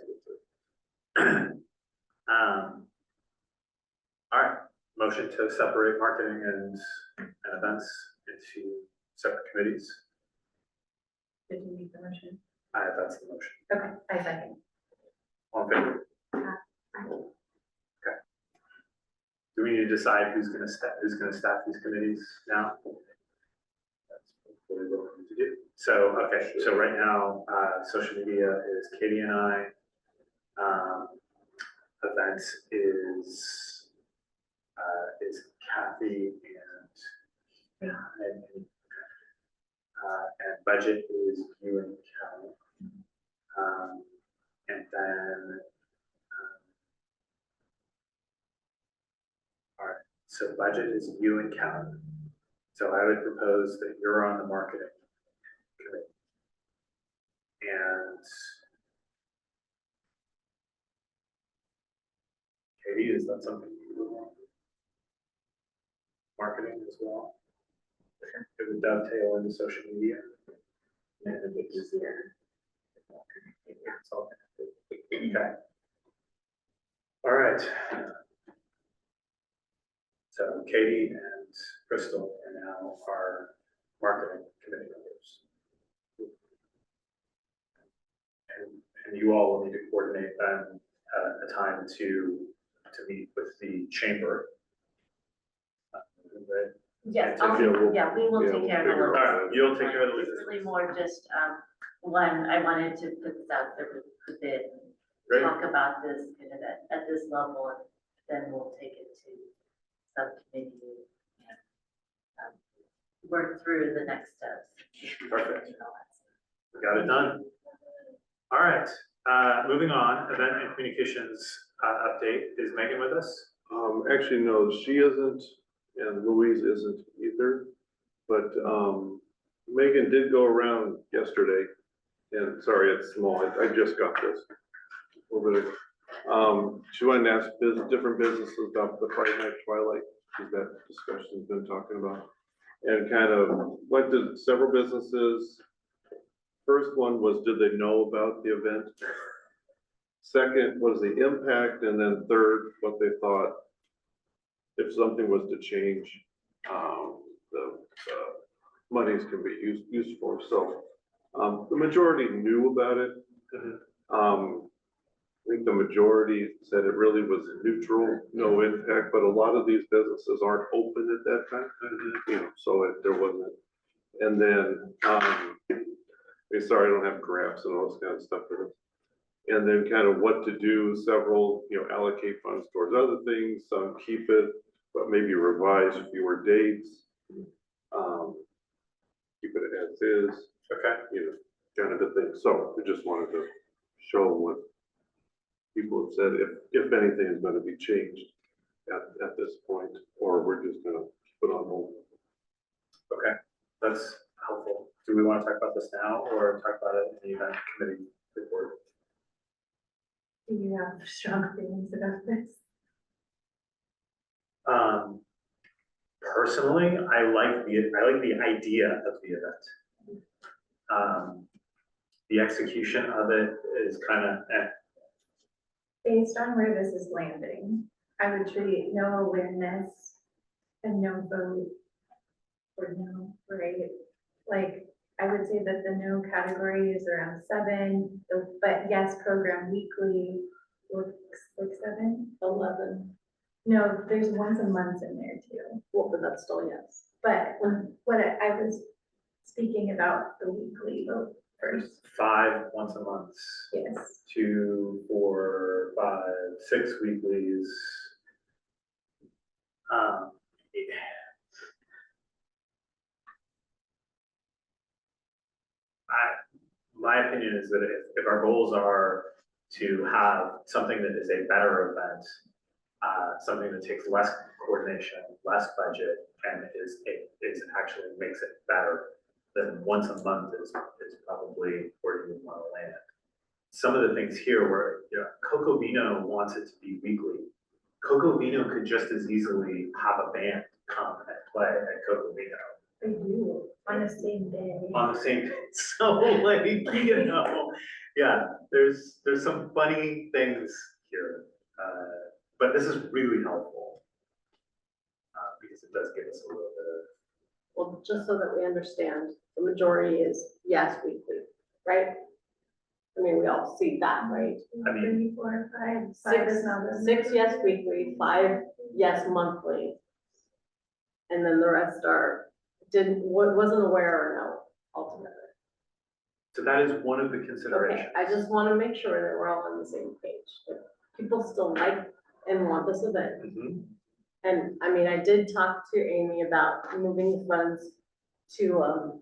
All right, motion to separate marketing and events into separate committees. Did you make the motion? That's the motion. Okay, I second. All in favor? Okay. Do we need to decide who's gonna staff these committees now? That's probably what we need to do. So, okay, so right now, social media is Katie and I. Events is Kathy and budget is you and Kelly. And then, all right, so budget is you and Kelly. So I would propose that you're on the marketing committee. And Katie, is that something you would want? Marketing as well? It would dovetail into social media. And it's easier. It's all connected. Okay. All right. So Katie and Crystal are now our marketing committee members. And you all will need to coordinate a time to to meet with the chamber. Right? Yes, And I'll, we'll- yeah, we will yeah, take we'll care of figure the out All right, logistics. you'll take care of the It's logistics. really more just, one, I wanted to put this out there for bid, Great. talk about this kind of at this level, and then we'll take it to subcommittee and work through the next steps. Perfect. and all that stuff. We got it done. All right, moving on, event and communications update. Is Megan with us? Actually, no, she isn't, and Louise isn't either. But, Megan did go around yesterday, and sorry, it's small, I just got this. Over there. She went and asked different businesses about the Friday Night Twilight, because that discussion's been talking about. And kind of went to several businesses. First one was, did they know about the event? Second was the impact, and then third, what they thought if something was to change, the monies can be used for. So, the majority knew about it. I think the majority said it really was neutral, no impact, but a lot of these businesses aren't open at that time, you know, so there wasn't. And then, sorry, I don't have graphs and all this kind of stuff for this. And then kind of what to do, several, you know, allocate funds towards other things, some keep it, but maybe revise fewer dates. Keep it as is, Okay. you know, kind of a thing. So we just wanted to show what people have said, if anything is gonna be changed at this point, or we're just gonna keep it on hold. Okay, that's helpful. Do we want to talk about this now or talk about it in the event committee report? Do you have strong feelings about this? Personally, I like the idea of the event. The execution of it is kind of, Based on where this is landing, I would treat no awareness and no vote or no, right? Like, I would say that the no category is around 7, but yes, program weekly looks like 7. 11. No, there's once a month in there too. Well, but that's still yes. But what I was speaking about the weekly vote first, 5 once a month, yes. 2, 4, 5, 6 weeklies. My opinion is that if our goals are to have something that is a better event, something that takes less coordination, less budget, and is actually makes it better, then once a month is probably where you want to land. Some of the things here where, you know, Coco Vino wants it to be weekly. Coco Vino could just as easily have a band come and play at Coco Vino They do, on the same day. on the same day. So like, you know, yeah, there's some funny things here. But this is really helpful. Because it does give us a little bit of, Well, just so that we understand, the majority is yes weekly, right? I mean, we all see that, right? I mean- 3, 4, 5, 5 is not the. 6 yes weekly, 5 yes monthly. And then the rest wasn't aware or no altogether. so that is one of the Okay, considerations. I just want to make sure that we're all on the same page. That people still like and want this event. Mhm. And I mean, I did talk to Amy about moving the funds to,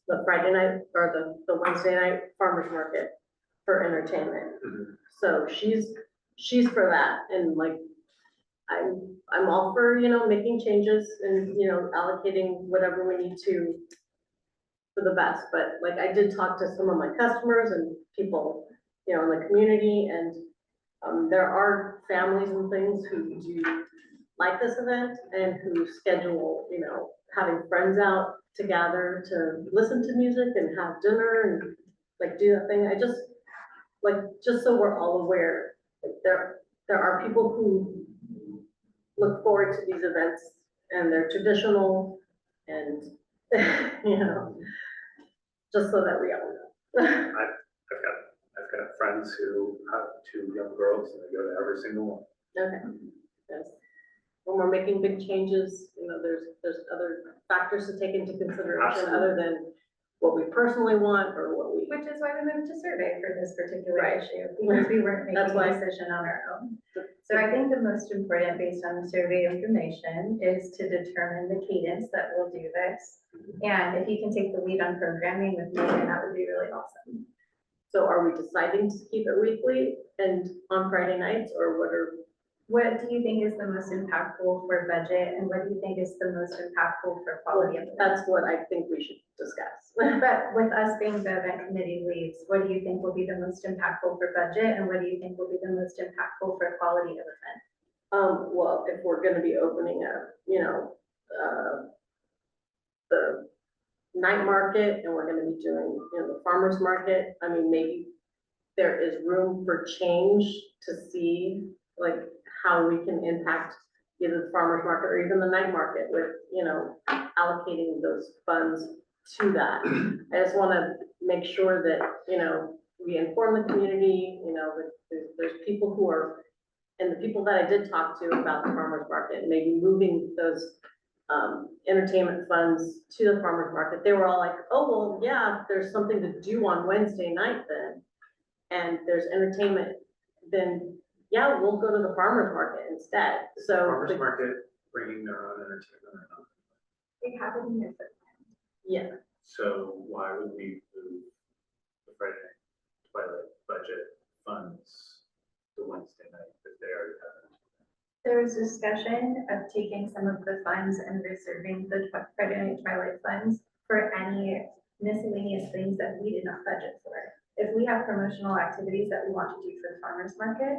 the Friday night or the Wednesday night farmer's market for entertainment. Mhm. So she's for that, and like, I'm all for, you know, making changes and, you know, allocating whatever we need to for the best, but like, I did talk to some of my customers and people, you know, in the community, and there are families and things who do like this event and who schedule, you know, having friends out to gather to listen to music and have dinner and like do that thing. I just, like, just so we're all aware, like, there are people who look forward to these events and they're traditional and, you know, just so that we all know. I've got friends who have 2 young girls and they go to every single one. Okay, yes. When we're making big changes, you know, there's other factors to take into consideration other than what we personally want or what we. Which is why we moved to survey for this particular Right. issue, because we weren't That's making a why- decision on our own. So I think the most important, based on the survey information, is to determine the cadence that we'll do this. And if you can take the lead on programming with Megan, that would be really awesome. So are we deciding to keep it weekly and on Friday nights, or What do you think is the most impactful for budget, and what do you think is the most impactful for quality of life? that's what I think we should discuss. But with us being the event committee leads, what do you think will be the most impactful for budget, and what do you think will be the most impactful for quality of event? Well, if we're gonna be opening up, you know, the night market and we're gonna be doing, you know, the farmer's market, I mean, maybe there is room for change to see, like, how we can impact either the farmer's market or even the night market with, you know, allocating those funds to that. I just wanna make sure that, you know, we inform the community, you know, that there's people who are, and the people that I did talk to about the farmer's market, maybe moving those entertainment funds to the farmer's market, they were all like, oh, well, yeah, there's something to do on Wednesday night then, and there's entertainment, then, yeah, we'll go to the farmer's market instead, so. Farmers market bringing their own entertainment or not? They have it in their footprint. Yeah, So why would we move the Friday night twilight budget funds to Wednesday night if they already have it? There was discussion of taking some of the funds and reserving the Friday Night Twilight funds for any miscellaneous things that we did not budget for. If we have promotional activities that we want to do for the farmer's market,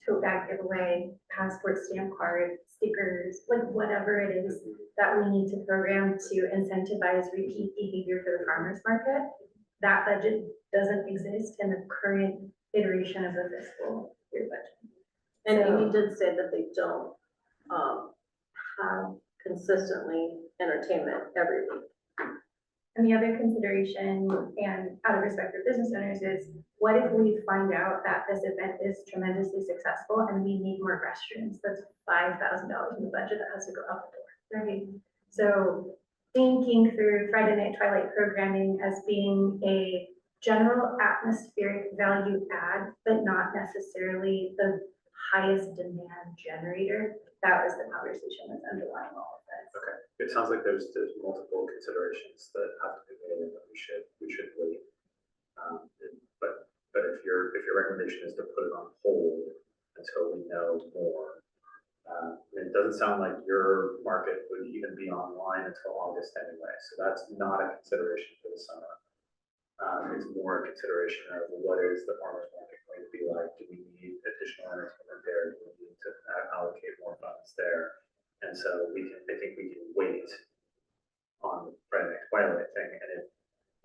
tote bag giveaway, passport stamp card, stickers, like whatever it is that we need to program to incentivize repeat behavior for the farmer's market, that budget doesn't exist in the current iteration of the fiscal year budget. and So- Amy did say that they don't, have consistently entertainment every week. And the other consideration, and out of respect for business owners, is what if we find out that this event is tremendously successful and we need more restrooms? That's $5,000 in the budget that has to go out the door, right? So thinking through Friday Night Twilight programming as being a general atmospheric value add, but not necessarily the highest demand generator, that was the conversation that's underlying all of this. Okay, it sounds like there's multiple considerations that have to be made and that we should wait. But if your recommendation is to put it on hold until we know more, it doesn't sound like your market would even be online until August anyway, so that's not a consideration for the summer. It's more a consideration of what is the farmer's market going to be like? Do we need additional entertainment there? Do we need to allocate more funds there? And so I think we can wait on the Friday Night Twilight thing, and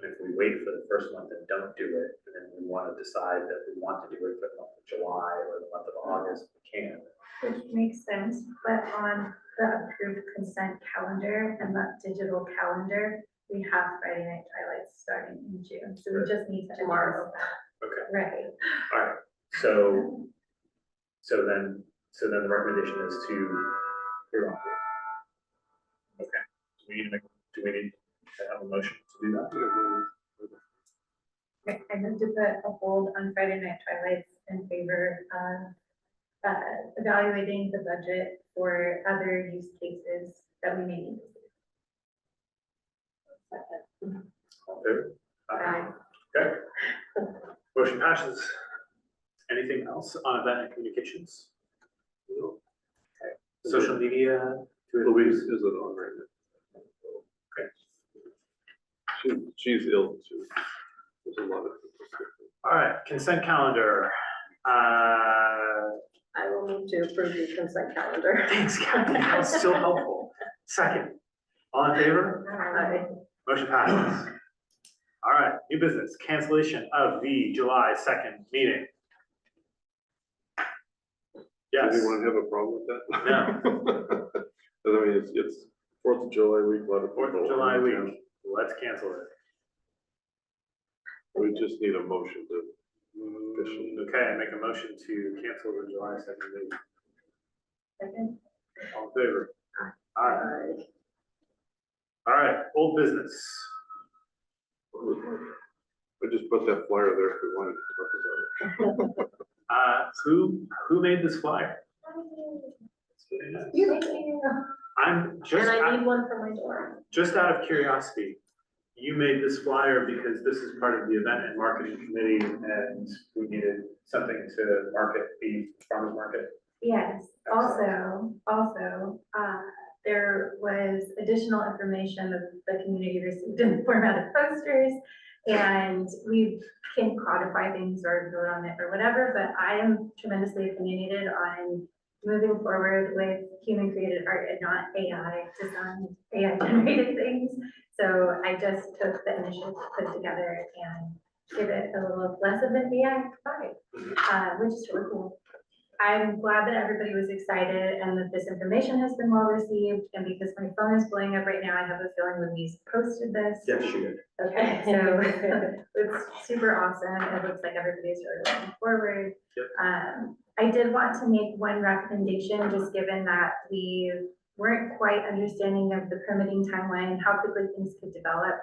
if we wait for the first month and don't do it, and then we want to decide that we want to do it for the month of July or the month of August, we can. Which makes sense, but on the approved consent calendar and that digital calendar, we have Friday Night Twilights starting in June, so we just need to Tomorrow. address that. Okay, Right. all right, so then the recommendation is to, you're on. Okay, do we need to have a motion to do that? Okay, I moved to put a hold on Friday Night Twilights in favor of evaluating the budget for other use cases that we may need to see. All in favor? Aye. Okay. Motion passes. Anything else on event and communications? No. Okay. Social media? Louise isn't on right now. Okay. She's ill too. There's a lot of. All right, consent calendar. I will move to approve the consent calendar. Thanks, Kathy, that was still helpful. Second, all in favor? Aye. Motion passes. All right, new business, cancellation of the July 2nd meeting. Yes, Does anyone have a problem with that? No. I mean, it's 4th of July week, a lot of 4th people. of July are in week, town. let's cancel it. We just need a motion to. Okay, I make a motion to cancel the July 2nd meeting. Second. All in favor? Aye. All right, old business. I just put that flyer there if we wanted to talk about it. Who made this flyer? I'm just, And I need one for my door. just out of curiosity, you made this flyer because this is part of the event and marketing committee and we needed something to market the farmer's market. Yes, also, there was additional information that the community received in the format of posters. And we can codify things or vote on it or whatever, but I am tremendously opinionated on moving forward with human created art and not AI designed, AI generated things. So I just took the initiative to put together and give it a little less of an AI vibe, which is really cool. I'm glad that everybody was excited and that this information has been well received. And because my phone is blowing up right now, I have a feeling Louise posted this. Yes, she did. Okay, so it's super awesome. It looks like everybody's really looking forward. Yep. I did want to make one recommendation, just given that we weren't quite understanding of the permitting timeline and how quickly things could develop.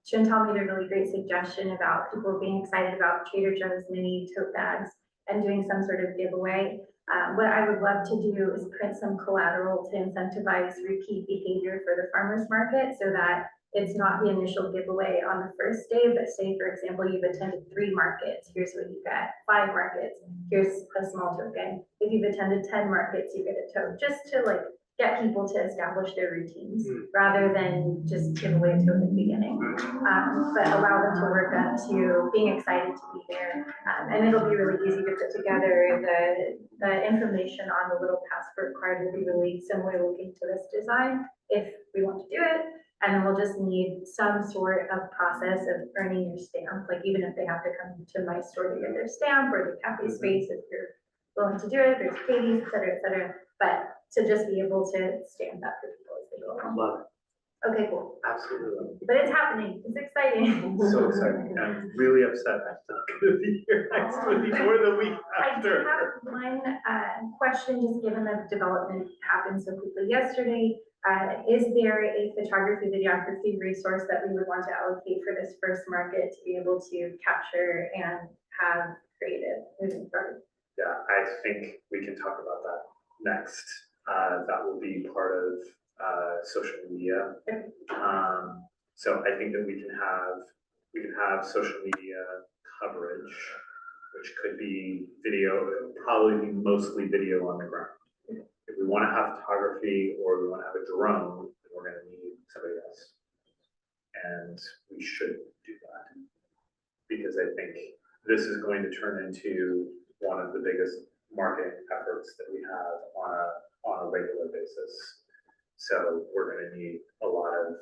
Chantal made a really great suggestion about people being excited about Trader Joe's mini tote bags and doing some sort of giveaway. What I would love to do is print some collateral to incentivize repeat behavior for the farmer's market so that it's not the initial giveaway on the first day, but say, for example, you've attended 3 markets, here's what you get, 5 markets, here's a small token. If you've attended 10 markets, you get a tote, just to like get people to establish their routines rather than just give away a tote at the beginning. But allow them to work up to being excited to be there. And it'll be really easy to put together. The information on the little passport card will be really similar looking to this design if we want to do it. And then we'll just need some sort of process of earning your stamp, like even if they have to come to my store to get their stamp or the cafe space, if you're willing to do it, there's Katie's, et cetera, et cetera. But to just be able to stamp that for people as they go along. Love it. Okay, cool. Absolutely love But it's happening. It's exciting. it. So exciting. I'm really upset I'm not gonna be here next week or the week I do after. have one question, just given that development happened so quickly yesterday. Is there a photography, videography resource that we would want to allocate for this first market to be able to capture and have creative moving forward? Yeah, I think we can talk about that next. That will be part of social media. So I think that we can have social media coverage, which could be video, probably be mostly video on the ground. If we want to have photography or we want to have a drone, then we're going to need somebody else. And we should do that because I think this is going to turn into one of the biggest marketing efforts that we have on a regular basis. So we're going to need a lot of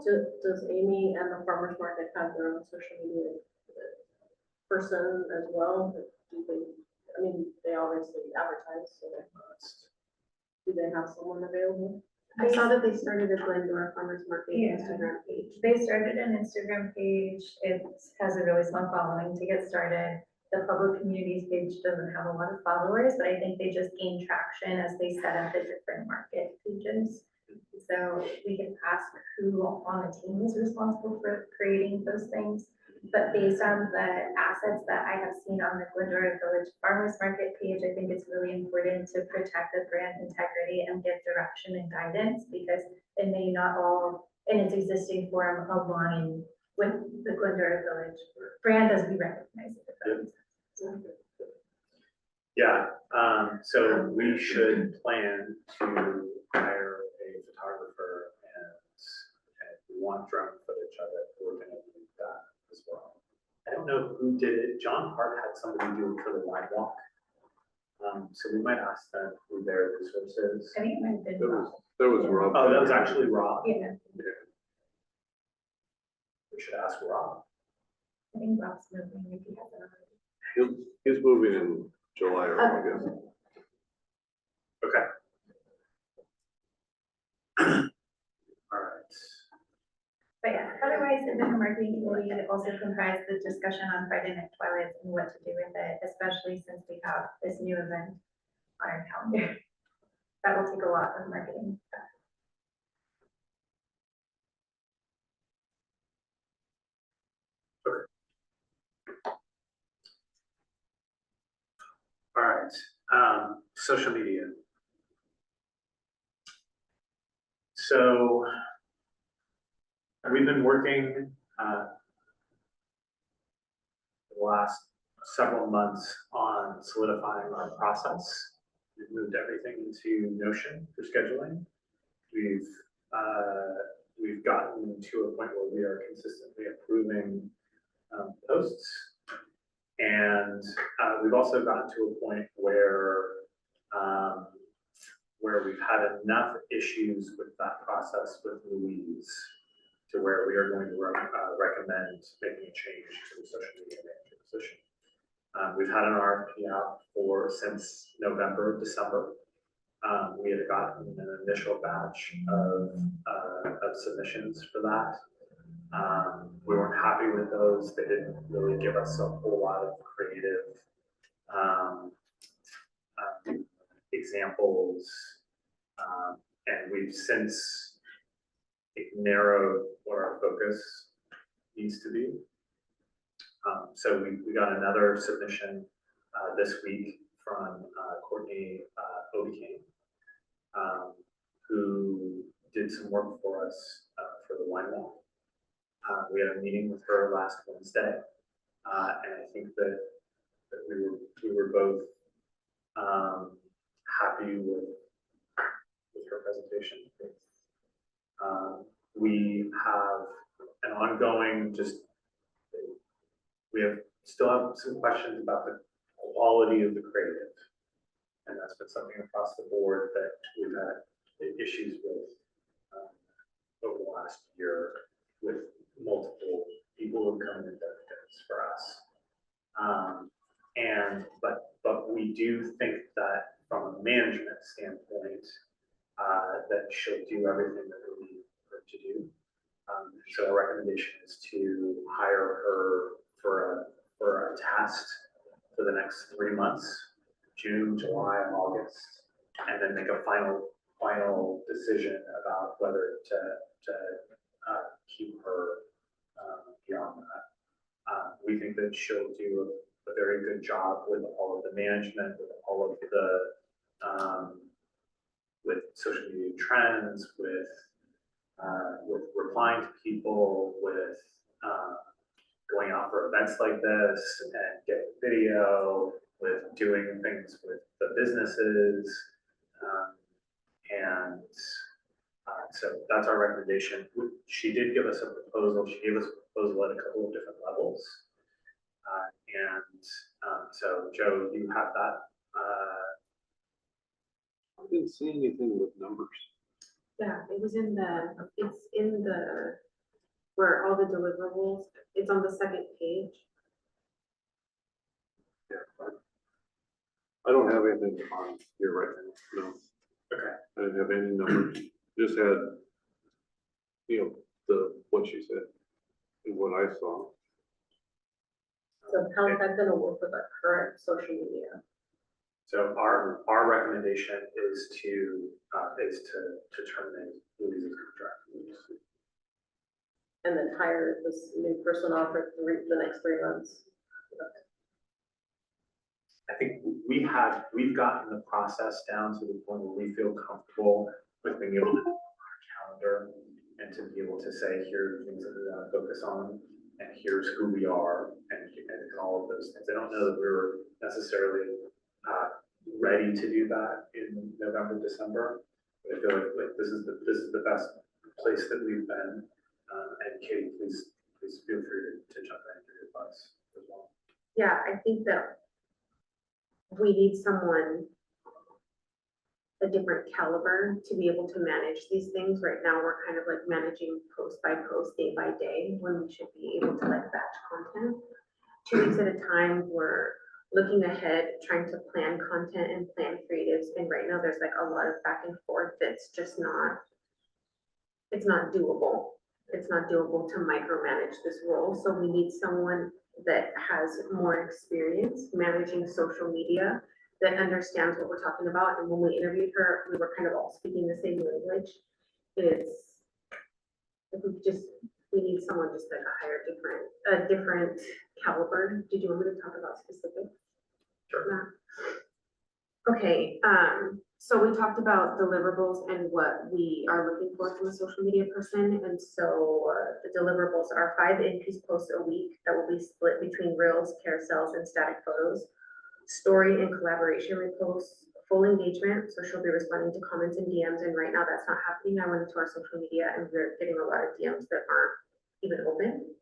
Does Amy and the farmer's market have their own social media person as well? Do they, I mean, they obviously advertise, so do they have someone available? I saw that they started a Glendora farmer's market Yeah. Instagram page. They started an Instagram page. It has a really small following to get started. The public communities page doesn't have a lot of followers, but I think they just gain traction as they set up the different market pages. So we can ask who on the team is responsible for creating those things. But based on the assets that I have seen on the Glendora Village Farmers Market page, I think it's really important to protect the brand integrity and give direction and guidance because it may not all, in its existing form, align with the Glendora Village brand as we recognize it. yeah. So we should plan to hire a photographer and if we want drone footage of it, we're going to need that as well. I don't know who did it. John Hart had somebody do it for the wine walk. So we might ask them who their resource is. I think it might have been Rob. That was Rob. Oh, that was actually Rob. Yeah, We should ask Rob. I think Rob's moving if he hasn't already. He's moving in July or August. Okay. All right. But yeah, otherwise Vice Event and Marketing Committee also comprised the discussion on Friday Night Twilights and what to do with it, especially since we have this new event on our calendar. That will take a lot of marketing. All right, social media. So we've been working the last several months on solidifying our process. We've moved everything into Notion for scheduling. We've gotten to a point where we are consistently approving posts. And we've also gotten to a point where we've had enough issues with that process with Louise to where we are going to recommend making a change to the social media manager position. We've had an RFP out since November, December. We had gotten an initial batch of submissions for that. We weren't happy with those. They didn't really give us a whole lot of creative examples. And we've since narrowed what our focus needs to be. So we got another submission this week from Courtney Obicane, who did some work for us for the wine walk. We had a meeting with her last Wednesday, and I think that we were both happy with her presentation. We have an ongoing still have some questions about the quality of the creative, and that's been something across the board that we've had issues with over the last year with multiple people who come in and done things for us. But we do think that from a management standpoint, that she'll do everything that we need her to do. So our recommendation is to hire her for a test for the next 3 months, June, July, and August, and then make a final decision about whether to keep her beyond that. We think that she'll do a very good job with all of the management, with all of the with social media trends, with replying to people, with going out for events like this and getting video, with doing things with the businesses, and so that's our recommendation. She did give us a proposal. She gave us a proposal at a couple of different levels. So Joe, you have that. I didn't see anything with numbers. Yeah, it's in the, where all the deliverables, it's on the second page. Yeah, I don't have anything on here right now, no. Okay. I didn't have any numbers, just had, what she said and what I saw. So how is that gonna work with our current social media? So our recommendation is to terminate Louise's contract. And then hire this new person on for the next 3 months? I think we've gotten the process down to the point where we feel comfortable with being able to put on our calendar and to be able to say, here are the things that we want to focus on, and here's who we are, and all of those things. I don't know that we were necessarily ready to do that in November, December, but I feel like this is the best place that we've been. And Katie, please feel free to jump in and give advice as well. Yeah, I think that we need someone a different caliber to be able to manage these things. Right now, we're kind of like managing post by post, day by day, when we should be able to like batch content. 2 weeks at a time, we're looking ahead, trying to plan content and plan creatives. And right now there's like a lot of back and forth that's just not, it's not doable. it's not doable to micromanage this role, so we need someone that has more experience managing social media, that understands what we're talking about, and when we interviewed her, we were kind of all speaking the same language. It's, if we need someone just like a different caliber. Did you want me to talk about specifics? Sure. Okay, so we talked about deliverables and what we are looking for from a social media person, and so the deliverables are 5 in-piece posts a week that will be split between reels, carousels, and static photos. Story and collaboration reposts, full engagement, so she'll be responding to comments and DMs, and right now that's not happening. I went into our social media and we're getting a lot of DMs that aren't even open.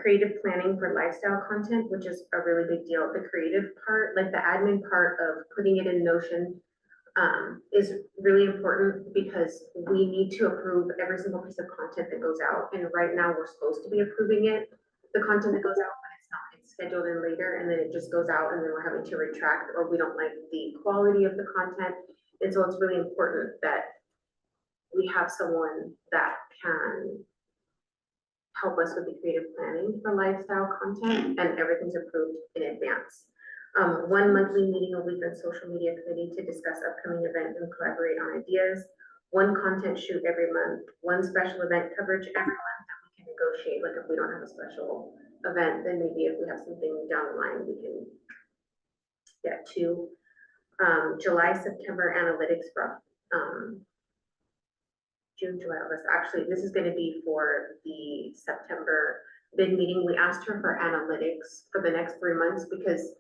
Creative planning for lifestyle content, which is a really big deal. The creative part, like the admin part of putting it in Notion, is really important because we need to approve every single piece of content that goes out. And right now we're supposed to be approving it, the content that goes out, but it's not. It's scheduled in later and then it just goes out and then we're having to retract, or we don't like the quality of the content. And so it's really important that we have someone that can help us with the creative planning for lifestyle content, and everything's approved in advance. 1 monthly meeting a week on social media committee to discuss upcoming event and collaborate on ideas. 1 content shoot every month, 1 special event coverage every month that we can negotiate. Like if we don't have a special event, then maybe if we have something down the line, we can get 2. July, September analytics for June, July, August. Actually, this is gonna be for the September bid meeting. We asked her for analytics for the next 3 months because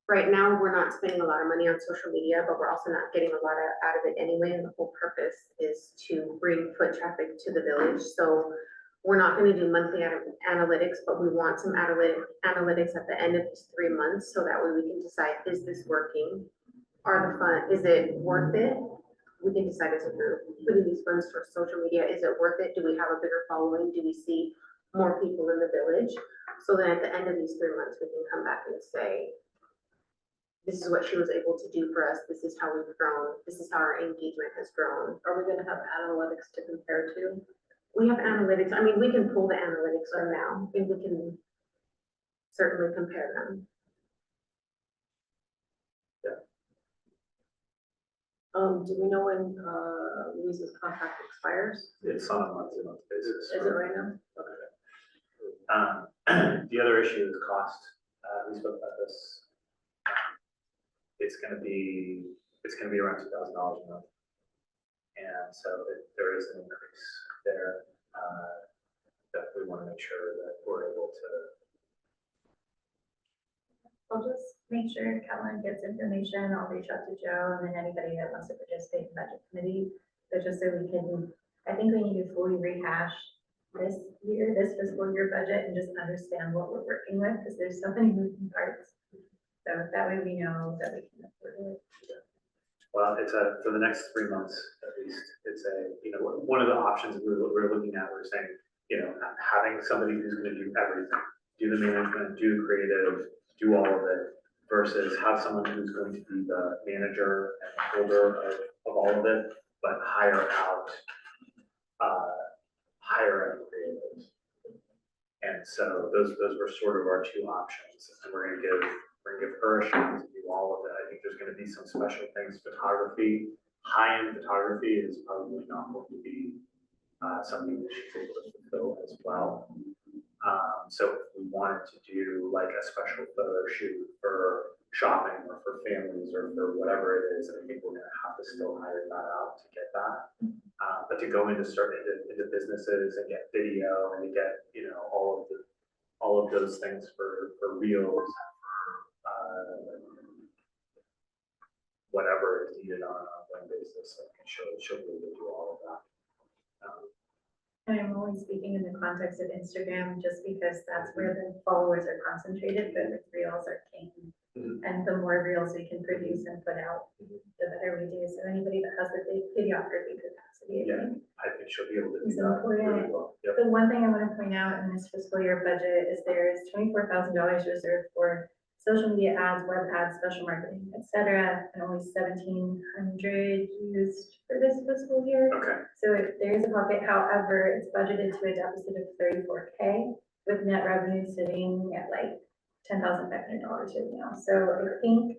right now we're not spending a lot of money on social media, but we're also not getting a lot out of it anyway. And the whole purpose is to bring foot traffic to the village. So we're not gonna do monthly analytics, but we want some analytics at the end of these 3 months, so that way we can decide, is this working? Is it worth it? We can decide as a group, putting these funds for social media, is it worth it? Do we have a bigger following? Do we see more people in the village? So then at the end of these 3 months, we can come back and say, this is what she was able to do for us. This is how we've grown. This is how our engagement has grown. Are we gonna have analytics to compare to? We have analytics. I mean, we can pull the analytics from now and we can certainly compare them. Do we know when Louise's contract expires? It's on a month-to-month basis. Is it right now? The other issue is cost. We spoke about this. It's gonna be around $2,000 a month. And so there is an increase there, that we wanna make sure that we're able to. I'll just make sure Caroline gets information. I'll reach out to Joe and then anybody that wants to participate in budget committee. But just so we can, I think we need to fully rehash this fiscal year budget and just understand what we're working with, because there's so many moving parts. So that way we know that we can afford it. Well, for the next 3 months at least, it's one of the options we're looking at, we're saying, having somebody who's gonna do everything, do the management, do the creative, do all of it, versus have someone who's going to be the manager and holder of all of it, but hire out creatives. And so those were sort of our 2 options, and we're gonna give her a shot to do all of it. I think there's gonna be some special things. Photography, high-end photography is probably not going to be something that she's able to fulfill as well. So if we wanted to do like a special photo shoot for shopping or for families or for whatever it is, I think we're gonna have to still hire that out to get that. But to go into businesses and get video and to get, all of those things for reels, whatever is needed on an ongoing basis, I think she'll be able to do all of that. And I'm only speaking in the context of Instagram, just because that's where the followers are concentrated, but the reels are king. Mhm. And the more reels we can produce and put out, the better we do. So anybody that has the big videography capacity, I think she'll be able to do It's that really important. well. Yep. The one thing I want to point out in this fiscal year budget is there is $24,000 reserved for social media ads, web ads, special marketing, etc., and only 1,700 used for this fiscal year. Okay, So there is a pocket, however, it's budgeted to a deficit of 34K with net revenue sitting at like $10,500 right now. So I think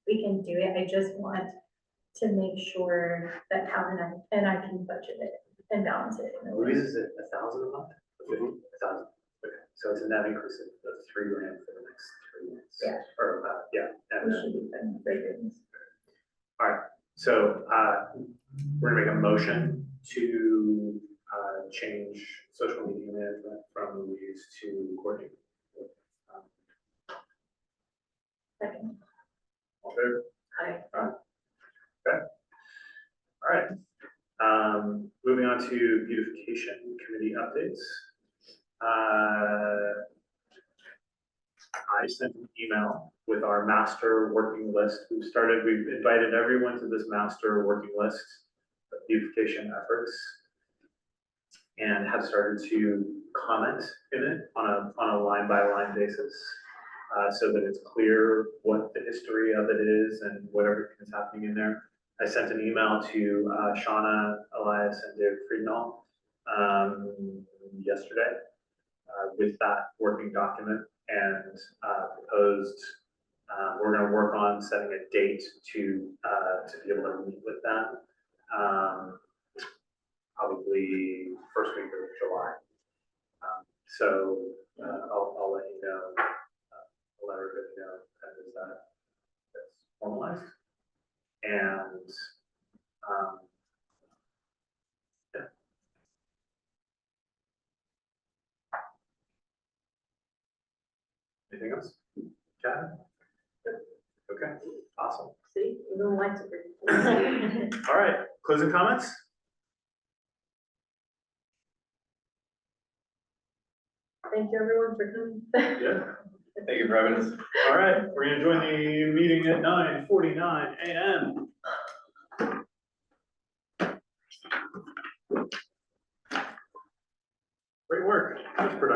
we can do it. I just want to make sure that Calvin and I can budget it and balance it in a way. Louise, is it 1,000 a month? 1,000, okay, so it's a net increase of $3,000 for the next 3 months. Yeah. Or, yeah, and We then, should be fine for goodness. all right, so, we're gonna make a motion to, change social media management from Louise to Courtney. Second. All fair? Hi. Okay. All right, moving on to beautification committee updates. I sent an email with our master working list. We've invited everyone to this master working list of beautification efforts and have started to comment in it on a line by line basis, so that it's clear what the history of it is and what everything is happening in there. I sent an email to Shauna, Elias, and David Friednall yesterday with that working document and proposed we're going to work on setting a date to be able to meet with them, probably first week of July. So I'll let you know. I'll let everybody know kind of that's formalized. And yeah. Anything else? Kat? Okay, awesome. See, even the lights are pretty. All right, closing comments? Thank you everyone for coming. Yeah. Thank you for having us. All right, we're gonna join the meeting at 9:49 a.m. Great work. That's productive.